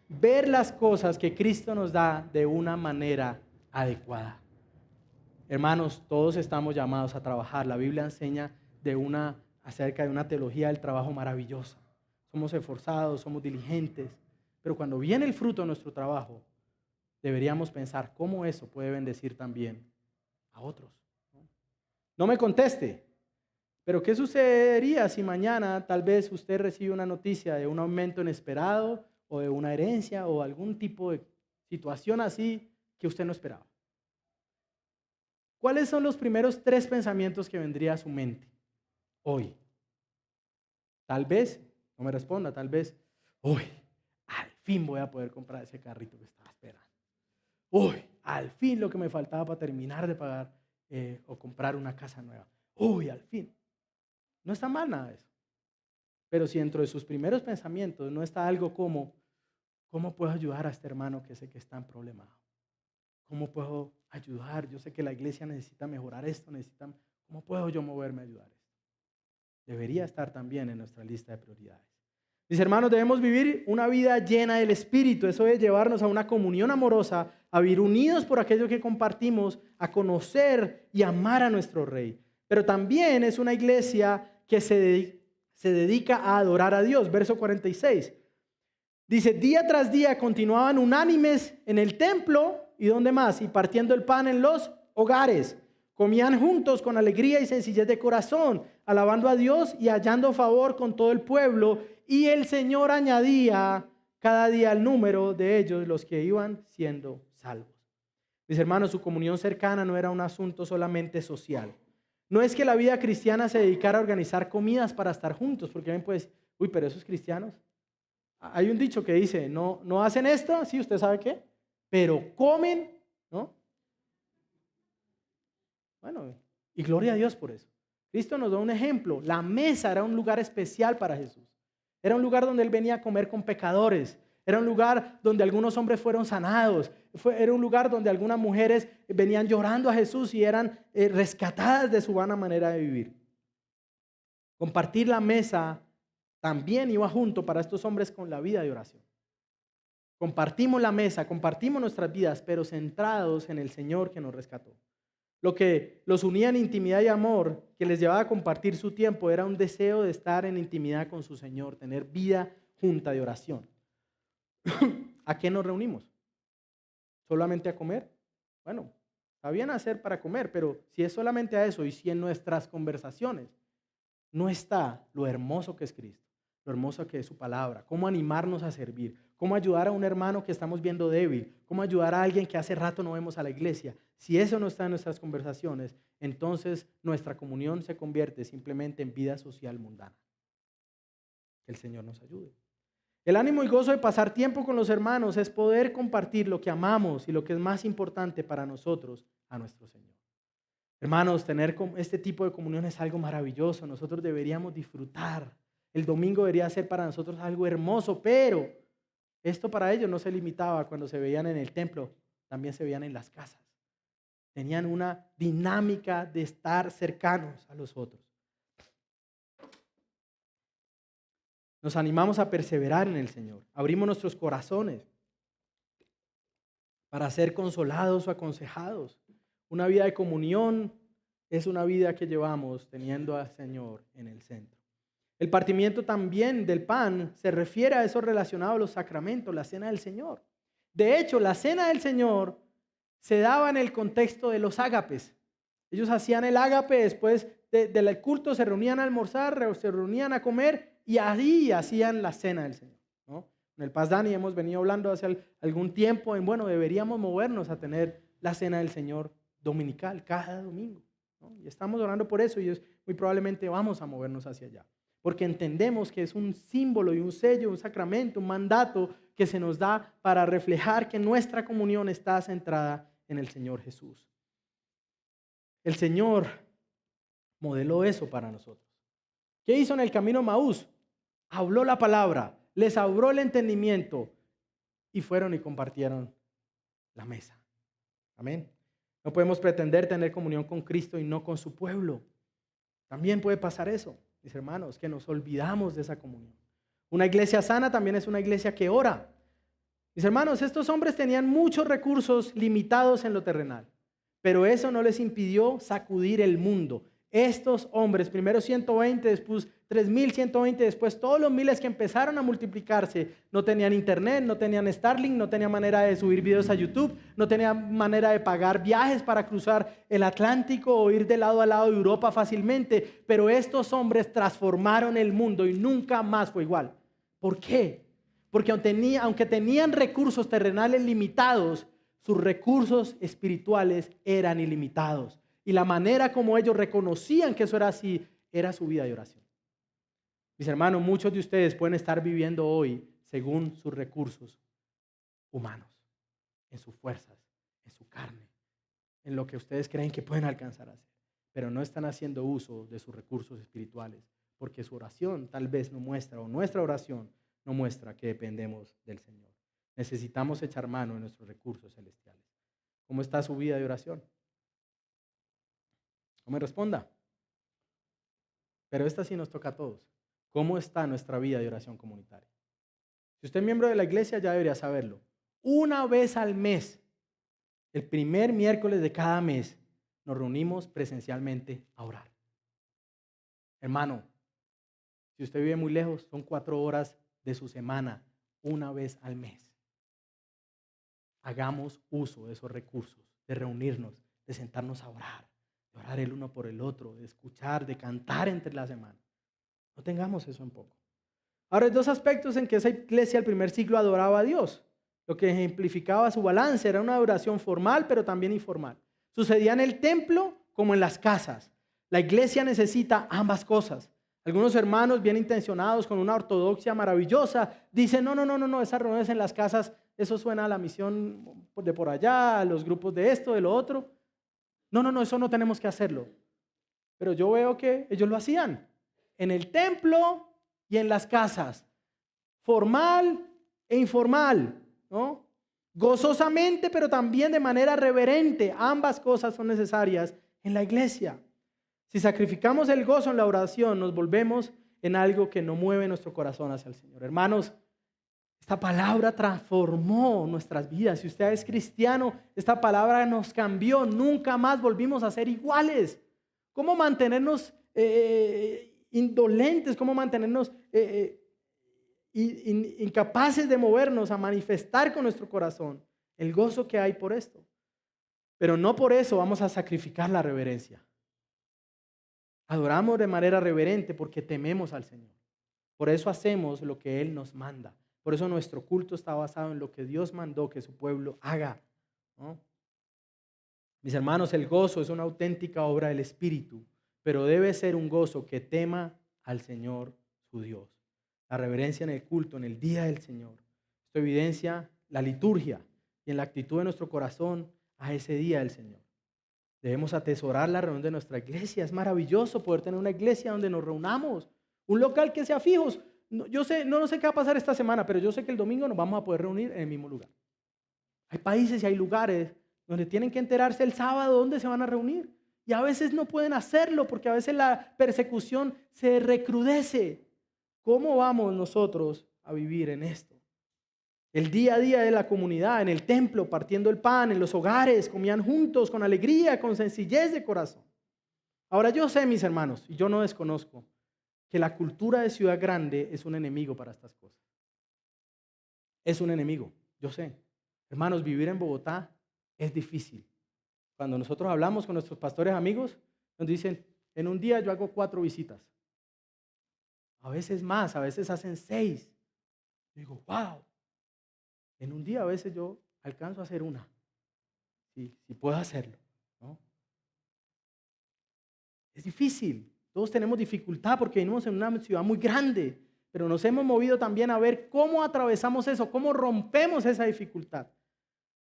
ver las cosas que Cristo nos da de una manera adecuada. Hermanos, todos estamos llamados a trabajar. La Biblia enseña acerca de una teología del trabajo maravillosa. Somos esforzados, somos diligentes, pero cuando viene el fruto de nuestro trabajo, deberíamos pensar cómo eso puede bendecir también a otros. No me conteste, pero ¿qué sucedería si mañana tal vez usted recibe una noticia de un aumento inesperado o de una herencia o algún tipo de situación así que usted no esperaba? ¿Cuáles son los primeros 3 pensamientos que vendría a su mente hoy? Tal vez, no me responda, tal vez, uy, al fin voy a poder comprar ese carrito que estaba esperando. Uy, al fin lo que me faltaba para terminar de pagar o comprar una casa nueva. Uy, al fin. No está mal nada de eso. Pero si dentro de sus primeros pensamientos no está algo como, ¿cómo puedo ayudar a este hermano que sé que está en problemado? ¿Cómo puedo ayudar? Yo sé que la iglesia necesita mejorar esto, ¿cómo puedo yo moverme a ayudar esto? Debería estar también en nuestra lista de prioridades. Mis hermanos, debemos vivir una vida llena del Espíritu. Eso es llevarnos a una comunión amorosa, a vivir unidos por aquello que compartimos, a conocer y amar a nuestro Rey. Pero también es una iglesia que se dedica a adorar a Dios. Verso 46. Dice, día tras día continuaban unánimes en el templo, ¿y dónde más? Y partiendo el pan en los hogares. Comían juntos con alegría y sencillez de corazón, alabando a Dios y hallando favor con todo el pueblo. Y el Señor añadía cada día el número de ellos, los que iban siendo salvos. Mis hermanos, su comunión cercana no era un asunto solamente social. No es que la vida cristiana se dedicara a organizar comidas para estar juntos, porque alguien puede decir, uy, pero esos cristianos. Hay un dicho que dice, no hacen esto, sí, usted sabe qué, pero comen, ¿no? Bueno, y gloria a Dios por eso. Cristo nos da un ejemplo. La mesa era un lugar especial para Jesús. Era un lugar donde Él venía a comer con pecadores. Era un lugar donde algunos hombres fueron sanados. Era un lugar donde algunas mujeres venían llorando a Jesús y eran rescatadas de su vana manera de vivir. Compartir la mesa también iba junto para estos hombres con la vida de oración. Compartimos la mesa, compartimos nuestras vidas, pero centrados en el Señor que nos rescató. Lo que los unía en intimidad y amor, que les llevaba a compartir su tiempo, era un deseo de estar en intimidad con su Señor, tener vida junta de oración. ¿A qué nos reunimos? ¿Solamente a comer? Bueno, está bien hacer para comer, pero si es solamente a eso y si en nuestras conversaciones no está lo hermoso que es Cristo, lo hermoso que es su palabra, cómo animarnos a servir, cómo ayudar a un hermano que estamos viendo débil, cómo ayudar a alguien que hace rato no vemos a la iglesia. Si eso no está en nuestras conversaciones, entonces nuestra comunión se convierte simplemente en vida social mundana. Que el Señor nos ayude. El ánimo y gozo de pasar tiempo con los hermanos es poder compartir lo que amamos y lo que es más importante para nosotros a nuestro Señor. Hermanos, tener este tipo de comunión es algo maravilloso. Nosotros deberíamos disfrutar. El domingo debería ser para nosotros algo hermoso, pero esto para ellos no se limitaba cuando se veían en el templo, también se veían en las casas. Tenían una dinámica de estar cercanos a los otros. Nos animamos a perseverar en el Señor. Abrimos nuestros corazones para ser consolados o aconsejados. Una vida de comunión es una vida que llevamos teniendo al Señor en el centro. El partimiento también del pan se refiere a eso relacionado a los sacramentos, la cena del Señor. De hecho, la cena del Señor se daba en el contexto de los ágapes. Ellos hacían el ágape, después del culto se reunían a almorzar, se reunían a comer y ahí hacían la cena del Señor, ¿no? En el Paz Dani hemos venido hablando hace algún tiempo deberíamos movernos a tener la cena del Señor dominical cada domingo, ¿no? Y estamos orando por eso y muy probablemente vamos a movernos hacia allá. Porque entendemos que es un símbolo y un sello, un sacramento, un mandato que se nos da para reflejar que nuestra comunión está centrada en el Señor Jesús. El Señor modeló eso para nosotros. ¿Qué hizo en el camino a Maús? Habló la palabra, les abrió el entendimiento y fueron y compartieron la mesa. Amén. No podemos pretender tener comunión con Cristo y no con su pueblo. También puede pasar eso, mis hermanos, que nos olvidamos de esa comunión. Una iglesia sana también es una iglesia que ora. Mis hermanos, estos hombres tenían muchos recursos limitados en lo terrenal, pero eso no les impidió sacudir el mundo. Estos hombres, primero 120, después 3.120, después todos los miles que empezaron a multiplicarse, no tenían internet, no tenían Starlink, no tenían manera de subir videos a YouTube, no tenían manera de pagar viajes para cruzar el Atlántico o ir de lado a lado de Europa fácilmente, pero estos hombres transformaron el mundo y nunca más fue igual. ¿Por qué? Porque aunque tenían recursos terrenales limitados, sus recursos espirituales eran ilimitados. Y la manera como ellos reconocían que eso era así, era su vida de oración. Mis hermanos, muchos de ustedes pueden estar viviendo hoy según sus recursos humanos, en sus fuerzas, en su carne, en lo que ustedes creen que pueden alcanzar a hacer, pero no están haciendo uso de sus recursos espirituales, porque su oración tal vez no muestra, o nuestra oración no muestra que dependemos del Señor. Necesitamos echar mano de nuestros recursos celestiales. ¿Cómo está su vida de oración? No me responda. Pero esta sí nos toca a todos. ¿Cómo está nuestra vida de oración comunitaria? Si usted es miembro de la iglesia, ya debería saberlo. Una vez al mes, el primer miércoles de cada mes, nos reunimos presencialmente a orar. Hermano, si usted vive muy lejos, son 4 horas de su semana, una vez al mes. Hagamos uso de esos recursos, de reunirnos, de sentarnos a orar. De orar el uno por el otro, de escuchar, de cantar entre la semana. No tengamos eso en poco. Ahora hay 2 aspectos en que esa iglesia del primer siglo adoraba a Dios. Lo que ejemplificaba su balance era una adoración formal, pero también informal. Sucedía en el templo como en las casas. La iglesia necesita ambas cosas. Algunos hermanos bien intencionados con una ortodoxia maravillosa dicen, no, esas reuniones en las casas, eso suena a la misión de por allá, a los grupos de esto, de lo otro. No, eso no tenemos que hacerlo. Pero yo veo que ellos lo hacían en el templo y en las casas, formal e informal, ¿no? Gozosamente, pero también de manera reverente. Ambas cosas son necesarias en la iglesia. Si sacrificamos el gozo en la oración, nos volvemos en algo que no mueve nuestro corazón hacia el Señor. Hermanos, esta palabra transformó nuestras vidas. Si usted es cristiano, esta palabra nos cambió. Nunca más volvimos a ser iguales. ¿Cómo mantenernos indolentes? ¿Cómo mantenernos incapaces de movernos a manifestar con nuestro corazón el gozo que hay por esto? Pero no por eso vamos a sacrificar la reverencia. Adoramos de manera reverente porque tememos al Señor. Por eso hacemos lo que Él nos manda. Por eso nuestro culto está basado en lo que Dios mandó que su pueblo haga, ¿no? Mis hermanos, el gozo es una auténtica obra del Espíritu, pero debe ser un gozo que tema al Señor su Dios. La reverencia en el culto, en el día del Señor. Esto evidencia la liturgia y en la actitud de nuestro corazón a ese día del Señor. Debemos atesorar la reunión de nuestra iglesia. Es maravilloso poder tener una iglesia donde nos reunamos, un local que sea fijo. No sé qué va a pasar esta semana, pero yo sé que el domingo nos vamos a poder reunir en el mismo lugar. Hay países y hay lugares donde tienen que enterarse el sábado dónde se van a reunir. Y a veces no pueden hacerlo porque a veces la persecución se recrudece. ¿Cómo vamos nosotros a vivir en esto? El día a día de la comunidad, en el templo, partiendo el pan, en los hogares, comían juntos con alegría, con sencillez de corazón. Ahora yo sé, mis hermanos, y yo no desconozco, que la cultura de ciudad grande es un enemigo para estas cosas. Es un enemigo, yo sé. Hermanos, vivir en Bogotá es difícil. Cuando nosotros hablamos con nuestros pastores amigos, nos dicen, en un día yo hago 4 visitas. A veces más, a veces hacen 6. Yo digo, wow. En un día a veces yo alcanzo a hacer una. Sí, puedo hacerlo, ¿no? Es difícil. Todos tenemos dificultad porque vivimos en una ciudad muy grande, pero nos hemos movido también a ver cómo atravesamos eso, cómo rompemos esa dificultad.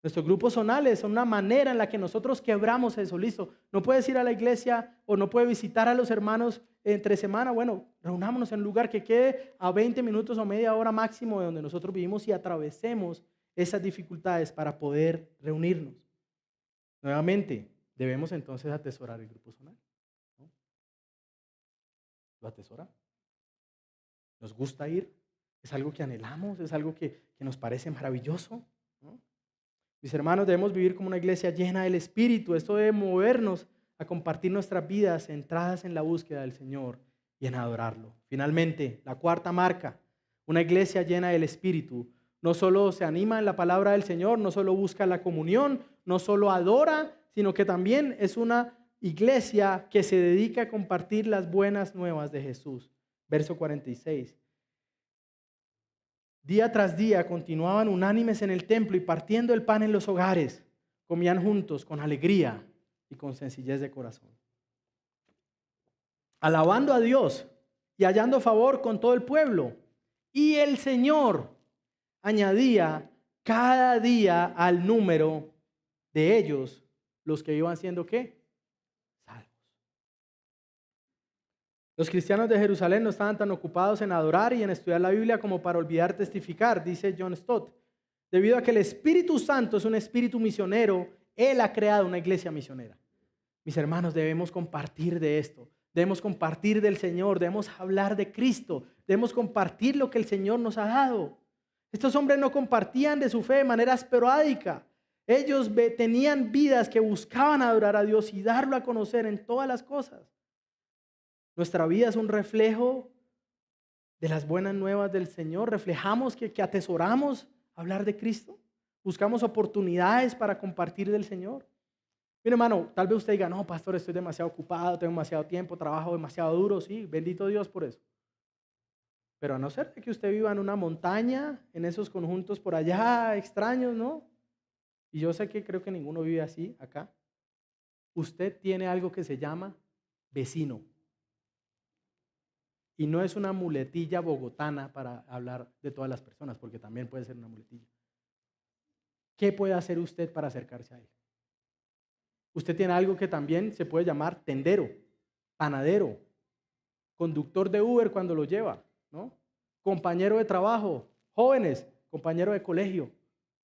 Nuestros grupos zonales son una manera en la que nosotros quebramos eso. Listo, no puedes ir a la iglesia o no puedes visitar a los hermanos entre semana. Bueno, reunámonos en un lugar que quede a 20 minutos o media hora máximo de donde nosotros vivimos y atravesemos esas dificultades para poder reunirnos. Nuevamente, debemos entonces atesorar el grupo zonal, ¿no? ¿Lo atesora? ¿Nos gusta ir? ¿Es algo que anhelamos? ¿Es algo que nos parece maravilloso? ¿No? Mis hermanos, debemos vivir como una iglesia llena del Espíritu. Esto debe movernos a compartir nuestras vidas centradas en la búsqueda del Señor y en adorarlo. Finalmente, la cuarta marca, una iglesia llena del Espíritu. No solo se anima en la palabra del Señor, no solo busca la comunión, no solo adora, sino que también es una iglesia que se dedica a compartir las buenas nuevas de Jesús. Verso 46. Día tras día continuaban unánimes en el templo y partiendo el pan en los hogares, comían juntos con alegría y con sencillez de corazón, alabando a Dios y hallando favor con todo el pueblo. Y el Señor añadía cada día al número de ellos los que iban siendo ¿qué? Salvos. Los cristianos de Jerusalén no estaban tan ocupados en adorar y en estudiar la Biblia como para olvidar testificar, dice John Stott. Debido a que el Espíritu Santo es un espíritu misionero, Él ha creado una iglesia misionera. Mis hermanos, debemos compartir de esto. Debemos compartir del Señor, debemos hablar de Cristo, debemos compartir lo que el Señor nos ha dado. Estos hombres no compartían de su fe de manera esporádica. Ellos tenían vidas que buscaban adorar a Dios y darlo a conocer en todas las cosas. Nuestra vida es un reflejo de las buenas nuevas del Señor. Reflejamos que atesoramos hablar de Cristo. Buscamos oportunidades para compartir del Señor. Mire, hermano, tal vez usted diga, no, pastor, estoy demasiado ocupado, tengo demasiado tiempo, trabajo demasiado duro. Sí, bendito Dios por eso. Pero a no ser que usted viva en una montaña, en esos conjuntos por allá extraños, ¿no? Y yo sé que creo que ninguno vive así acá. Usted tiene algo que se llama vecino. Y no es una muletilla bogotana para hablar de todas las personas, porque también puede ser una muletilla. ¿Qué puede hacer usted para acercarse a él? Usted tiene algo que también se puede llamar tendero, panadero, conductor de Uber cuando lo lleva, ¿no? Compañero de trabajo, jóvenes, compañero de colegio,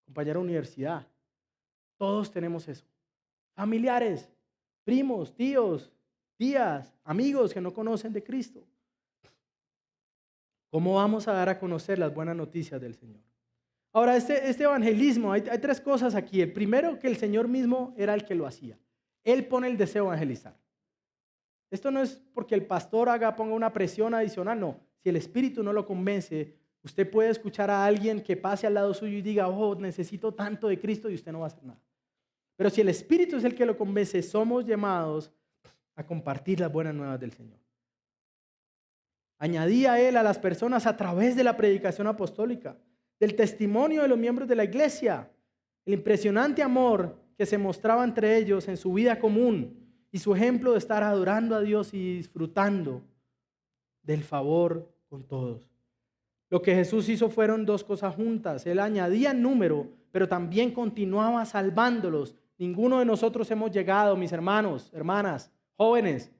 compañero de universidad. Todos tenemos eso. Familiares, primos, tíos, tías, amigos que no conocen de Cristo. ¿Cómo vamos a dar a conocer las buenas noticias del Señor? Ahora, este evangelismo, hay 3 cosas aquí. El primero, que el Señor mismo era el que lo hacía. Él pone el deseo de evangelizar. Esto no es porque el pastor ponga una presión adicional, no. Si el Espíritu no lo convence, usted puede escuchar a alguien que pase al lado suyo y diga, oh, necesito tanto de Cristo, y usted no va a hacer nada. Pero si el Espíritu es el que lo convence, somos llamados a compartir las buenas nuevas del Señor. Añadía Él a las personas a través de la predicación apostólica, del testimonio de los miembros de la iglesia, el impresionante amor que se mostraba entre ellos en su vida común y su ejemplo de estar adorando a Dios y disfrutando del favor con todos. Lo que Jesús hizo fueron 2 cosas juntas. Él añadía en número, pero también continuaba salvándolos. Ninguno de nosotros hemos llegado, mis hermanos, hermanas, jóvenes.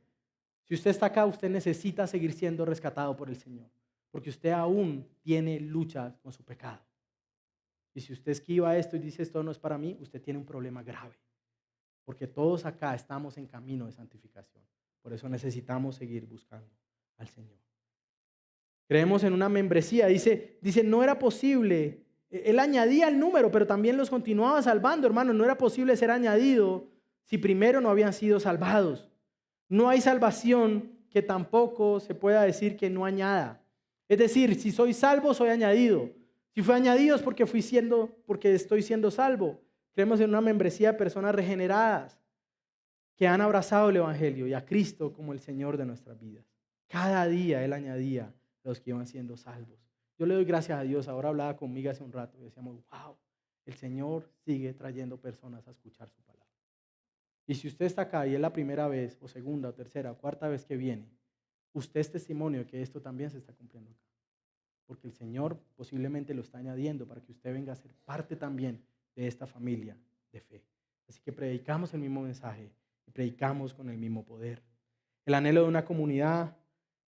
Si usted está acá, usted necesita seguir siendo rescatado por el Señor, porque usted aún tiene lucha con su pecado. Y si usted esquiva esto y dice esto no es para mí, usted tiene un problema grave, porque todos acá estamos en camino de santificación. Por eso necesitamos seguir buscando al Señor. Creemos en una membresía. Dice, no era posible. Él añadía el número, pero también los continuaba salvando, hermanos. No era posible ser añadido si primero no habían sido salvados. No hay salvación que tampoco se pueda decir que no añada. Es decir, si soy salvo, soy añadido. Si fui añadido es porque estoy siendo salvo. Creemos en una membresía de personas regeneradas que han abrazado el Evangelio y a Cristo como el Señor de nuestras vidas. Cada día Él añadía a los que iban siendo salvos. Yo le doy gracias a Dios. Ahora hablaba conmigo hace un rato y decíamos, wow, el Señor sigue trayendo personas a escuchar su palabra. Y si usted está acá y es la primera vez, o segunda, o tercera, o cuarta vez que viene, usted es testimonio de que esto también se está cumpliendo acá. Porque el Señor posiblemente lo está añadiendo para que usted venga a ser parte también de esta familia de fe. Así que predicamos el mismo mensaje y predicamos con el mismo poder. El anhelo de una comunidad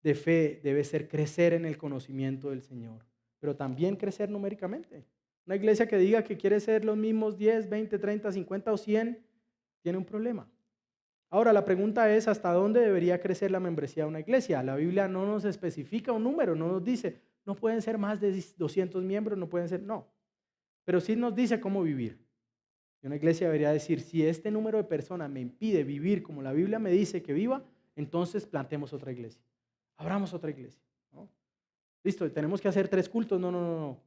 de fe debe ser crecer en el conocimiento del Señor, pero también crecer numéricamente. Una iglesia que diga que quiere ser los mismos 10, 20, 30, 50 o 100, tiene un problema. Ahora, la pregunta es, ¿hasta dónde debería crecer la membresía de una iglesia? La Biblia no nos especifica un número, no nos dice, no pueden ser más de 200 miembros, no pueden ser, no. Pero sí nos dice cómo vivir. Y una iglesia debería decir, si este número de personas me impide vivir como la Biblia me dice que viva, entonces plantemos otra iglesia. Abramos otra iglesia. ¿No? Listo, tenemos que hacer 3 cultos. No.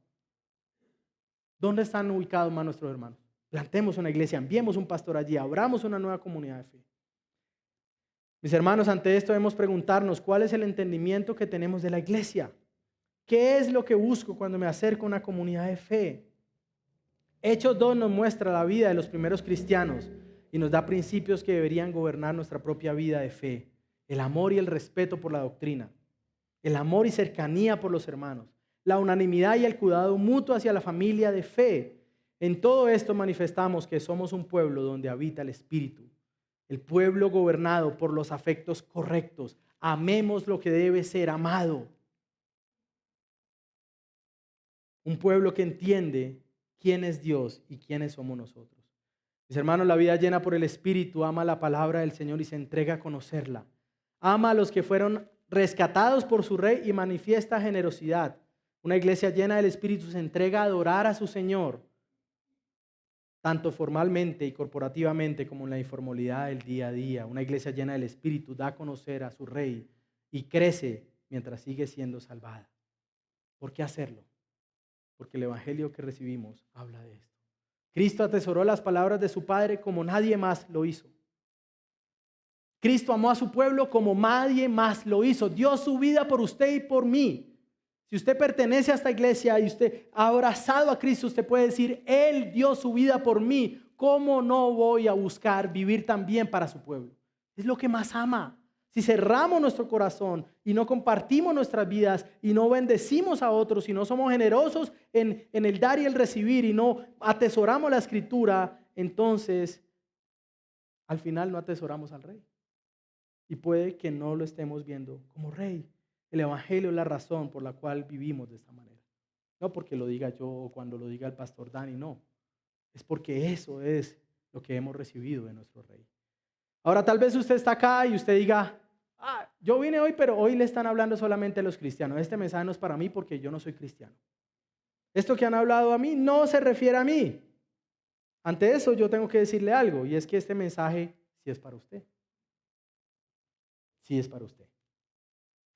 ¿Dónde están ubicados más nuestros hermanos? Plantemos una iglesia, enviemos un pastor allí, abramos una nueva comunidad de fe. Mis hermanos, ante esto debemos preguntarnos, ¿cuál es el entendimiento que tenemos de la iglesia? ¿Qué es lo que busco cuando me acerco a una comunidad de fe? Hechos 2 nos muestra la vida de los primeros cristianos y nos da principios que deberían gobernar nuestra propia vida de fe. El amor y el respeto por la doctrina, el amor y cercanía por los hermanos, la unanimidad y el cuidado mutuo hacia la familia de fe. En todo esto manifestamos que somos un pueblo donde habita el Espíritu, el pueblo gobernado por los afectos correctos. Amemos lo que debe ser amado. Un pueblo que entiende quién es Dios y quiénes somos nosotros. Mis hermanos, la vida llena por el Espíritu ama la palabra del Señor y se entrega a conocerla. Ama a los que fueron rescatados por su Rey y manifiesta generosidad. Una iglesia llena del Espíritu se entrega a adorar a su Señor, tanto formalmente y corporativamente como en la informalidad del día a día. Una iglesia llena del Espíritu da a conocer a su Rey y crece mientras sigue siendo salvada. ¿Por qué hacerlo? Porque el Evangelio que recibimos habla de esto. Cristo atesoró las palabras de su Padre como nadie más lo hizo. Cristo amó a su pueblo como nadie más lo hizo. Dio su vida por usted y por mí. Si usted pertenece a esta iglesia y usted ha abrazado a Cristo, usted puede decir, Él dio su vida por mí. ¿Cómo no voy a buscar vivir también para su pueblo? Es lo que más ama. Si cerramos nuestro corazón y no compartimos nuestras vidas y no bendecimos a otros y no somos generosos en el dar y el recibir y no atesoramos la Escritura, entonces al final no atesoramos al Rey. Y puede que no lo estemos viendo como Rey. El Evangelio es la razón por la cual vivimos de esta manera. No porque lo diga yo o cuando lo diga el pastor Dani, no. Es porque eso es lo que hemos recibido de nuestro Rey. Ahora tal vez usted está acá y usted diga, yo vine hoy, pero hoy le están hablando solamente a los cristianos. Este mensaje no es para mí porque yo no soy cristiano. Esto que han hablado a mí no se refiere a mí. Ante eso yo tengo que decirle algo y es que este mensaje sí es para usted. Sí es para usted.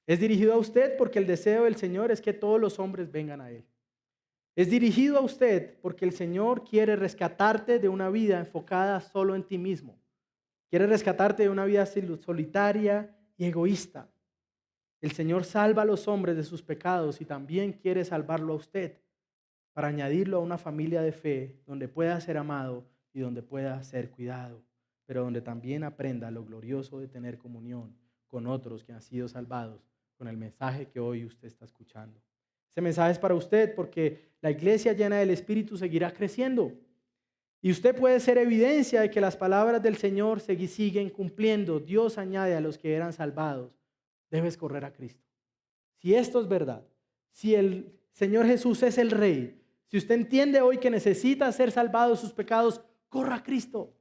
Es dirigido a usted porque el deseo del Señor es que todos los hombres vengan a Él. Es dirigido a usted porque el Señor quiere rescatarte de una vida enfocada solo en ti mismo. Quiere rescatarte de una vida solitaria y egoísta. El Señor salva a los hombres de sus pecados y también quiere salvarlo a usted para añadirlo a una familia de fe donde pueda ser amado y donde pueda ser cuidado, pero donde también aprenda lo glorioso de tener comunión con otros que han sido salvados con el mensaje que hoy usted está escuchando. Ese mensaje es para usted porque la iglesia llena del Espíritu seguirá creciendo. Y usted puede ser evidencia de que las palabras del Señor se siguen cumpliendo. Dios añade a los que eran salvados. Debes correr a Cristo. Si esto es verdad, si el Señor Jesús es el Rey, si usted entiende hoy que necesita ser salvado de sus pecados, corra a Cristo.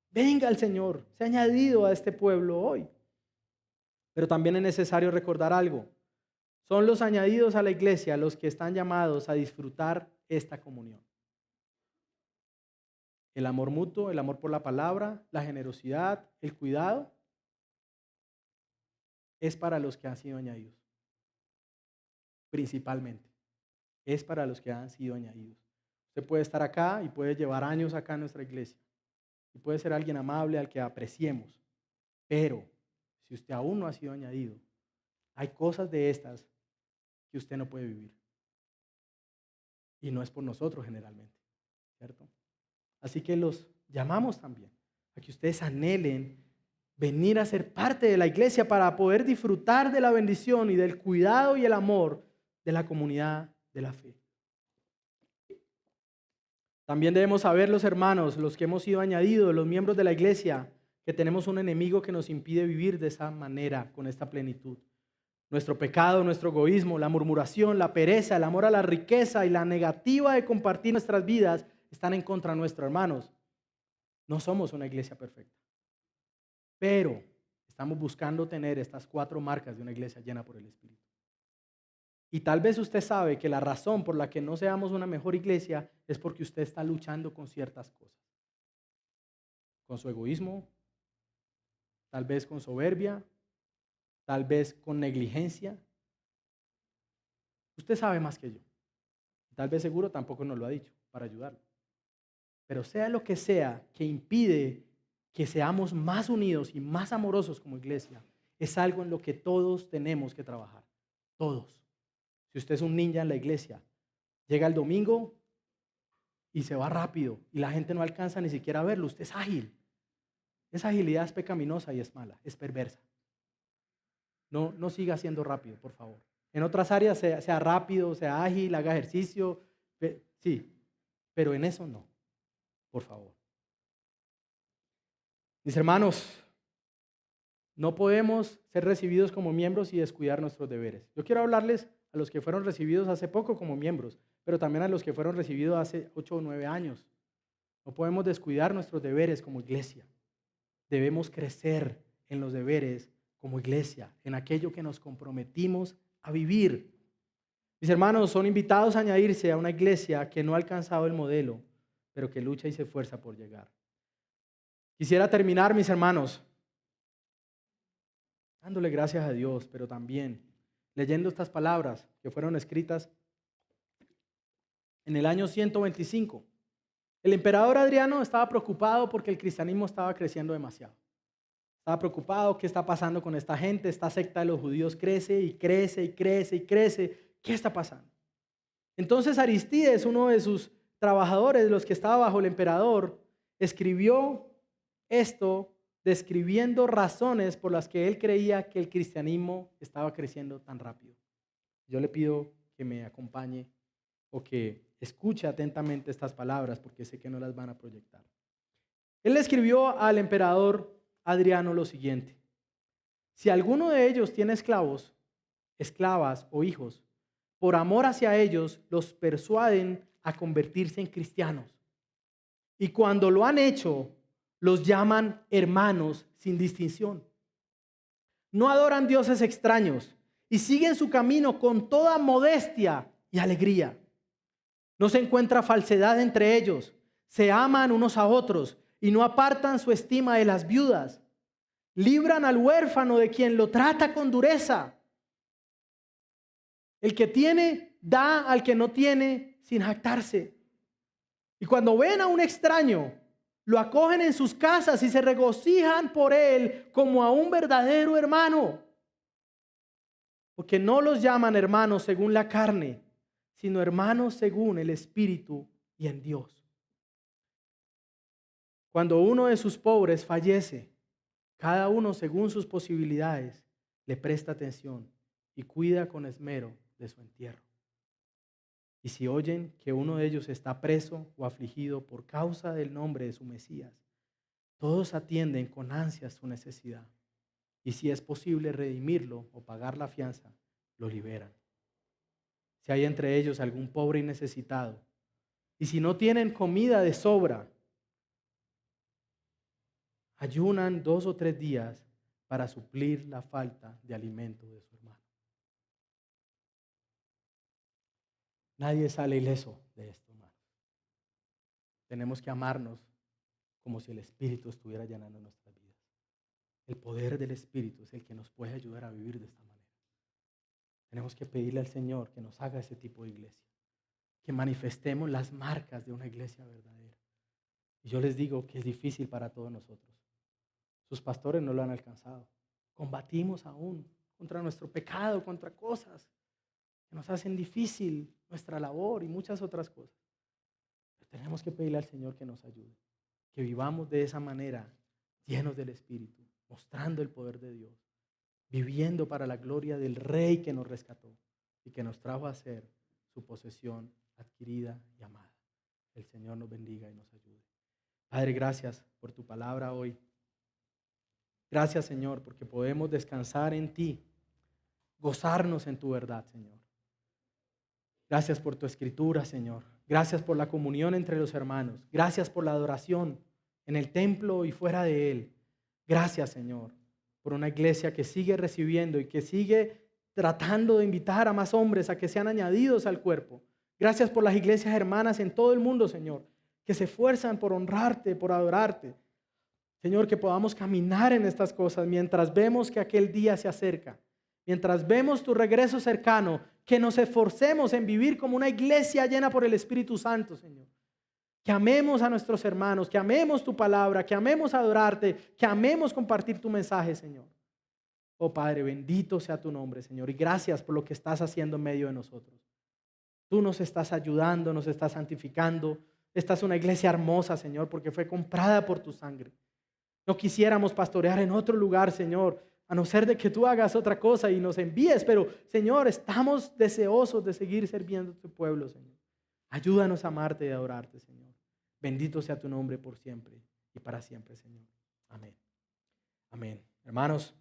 Venga al Señor. Se ha añadido a este pueblo hoy. Pero también es necesario recordar algo. son los añadidos a la iglesia los que están llamados a disfrutar esta comunión. El amor mutuo, el amor por la palabra, la generosidad, el cuidado, es para los que han sido añadidos. Principalmente, es para los que han sido añadidos. Usted puede estar acá y puede llevar años acá en nuestra iglesia. Y puede ser alguien amable al que apreciemos. Pero si usted aún no ha sido añadido, hay cosas de estas que usted no puede vivir. Y no es por nosotros generalmente, ¿cierto? Así que los llamamos también a que ustedes anhelen venir a ser parte de la iglesia para poder disfrutar de la bendición y del cuidado y el amor de la comunidad de la fe. También debemos saber, los hermanos, los que hemos sido añadidos, los miembros de la iglesia, que tenemos un enemigo que nos impide vivir de esa manera, con esta plenitud. Nuestro pecado, nuestro egoísmo, la murmuración, la pereza, el amor a la riqueza y la negativa de compartir nuestras vidas están en contra nuestros hermanos. No somos una iglesia perfecta, pero estamos buscando tener estas 4 marcas de una iglesia llena por el Espíritu. Y tal vez usted sabe que la razón por la que no seamos una mejor iglesia es porque usted está luchando con ciertas cosas. Con su egoísmo, tal vez con soberbia, tal vez con negligencia. Usted sabe más que yo. Tal vez seguro tampoco nos lo ha dicho para ayudarlo. Pero sea lo que sea que impide que seamos más unidos y más amorosos como iglesia, es algo en lo que todos tenemos que trabajar. Todos. Si usted es un ninja en la iglesia, llega el domingo y se va rápido y la gente no alcanza ni siquiera a verlo. Usted es ágil. Esa agilidad es pecaminosa y es mala, es perversa. No siga siendo rápido, por favor. En otras áreas sea rápido, sea ágil, haga ejercicio, sí, pero en eso no, por favor. Mis hermanos, no podemos ser recibidos como miembros y descuidar nuestros deberes. Yo quiero hablarles a los que fueron recibidos hace poco como miembros, pero también a los que fueron recibidos hace 8 o 9 años. No podemos descuidar nuestros deberes como iglesia. Debemos crecer en los deberes como iglesia, en aquello que nos comprometimos a vivir. Mis hermanos, son invitados a añadirse a una iglesia que no ha alcanzado el modelo, pero que lucha y se esfuerza por llegar. Quisiera terminar, mis hermanos, dándole gracias a Dios, pero también leyendo estas palabras que fueron escritas en el año 125. El emperador Adriano estaba preocupado porque el cristianismo estaba creciendo demasiado. Estaba preocupado, ¿qué está pasando con esta gente? Esta secta de los judíos crece y crece y crece y crece. ¿Qué está pasando? Entonces Aristides, uno de sus trabajadores, de los que estaba bajo el emperador, escribió esto describiendo razones por las que él creía que el cristianismo estaba creciendo tan rápido. Yo le pido que me acompañe o que escuche atentamente estas palabras porque sé que no las van a proyectar. Él le escribió al emperador Adriano lo siguiente: si alguno de ellos tiene esclavos, esclavas o hijos, por amor hacia ellos los persuaden a convertirse en cristianos. Y cuando lo han hecho, los llaman hermanos sin distinción. No adoran dioses extraños y siguen su camino con toda modestia y alegría. No se encuentra falsedad entre ellos, se aman unos a otros y no apartan su estima de las viudas. Libran al huérfano de quien lo trata con dureza. El que tiene, da al que no tiene sin jactarse. Y cuando ven a un extraño, lo acogen en sus casas y se regocijan por él como a un verdadero hermano. Porque no los llaman hermanos según la carne, sino hermanos según el Espíritu y en Dios. Cuando uno de sus pobres fallece, cada uno según sus posibilidades le presta atención y cuida con esmero de su entierro. Y si oyen que uno de ellos está preso o afligido por causa del nombre de su Mesías, todos atienden con ansias su necesidad. Y si es posible redimirlo o pagar la fianza, lo liberan. Si hay entre ellos algún pobre y necesitado, y si no tienen comida de sobra, ayunan 2 o 3 días para suplir la falta de alimento de su hermano. Nadie sale ileso de esto, hermano. Tenemos que amarnos como si el Espíritu estuviera llenando nuestras vidas. El poder del Espíritu es el que nos puede ayudar a vivir de esta manera. Tenemos que pedirle al Señor que nos haga ese tipo de iglesia, que manifestemos las marcas de una iglesia verdadera. Y yo les digo que es difícil para todos nosotros. Sus pastores no lo han alcanzado. Combatimos aún contra nuestro pecado, contra cosas que nos hacen difícil nuestra labor y muchas otras cosas. Pero tenemos que pedirle al Señor que nos ayude, que vivamos de esa manera, llenos del Espíritu, mostrando el poder de Dios, viviendo para la gloria del Rey que nos rescató y que nos trajo a ser su posesión adquirida y amada. El Señor nos bendiga y nos ayude. Padre, gracias por tu palabra hoy. Gracias, Señor, porque podemos descansar en ti, gozarnos en tu verdad, Señor. Gracias por tu escritura, Señor. Gracias por la comunión entre los hermanos. Gracias por la adoración en el templo y fuera de él. Gracias, Señor, por una iglesia que sigue recibiendo y que sigue tratando de invitar a más hombres a que sean añadidos al cuerpo. Gracias por las iglesias hermanas en todo el mundo, Señor, que se esfuerzan por honrarte, por adorarte. Señor, que podamos caminar en estas cosas mientras vemos que aquel día se acerca. Mientras vemos tu regreso cercano, que nos esforcemos en vivir como una iglesia llena por el Espíritu Santo, Señor. Que amemos a nuestros hermanos, que amemos tu palabra, que amemos adorarte, que amemos compartir tu mensaje, Señor. Oh Padre, bendito sea tu nombre, Señor, y gracias por lo que estás haciendo en medio de nosotros. Tú nos estás ayudando, nos estás santificando. Esta es una iglesia hermosa, Señor, porque fue comprada por tu sangre. No quisiéramos pastorear en otro lugar, Señor, a no ser de que tú hagas otra cosa y nos envíes, pero, Señor, estamos deseosos de seguir sirviendo a tu pueblo, Señor. Ayúdanos a amarte y a adorarte, Señor. Bendito sea tu nombre por siempre y para siempre, Señor. Amén. Amén. Hermanos,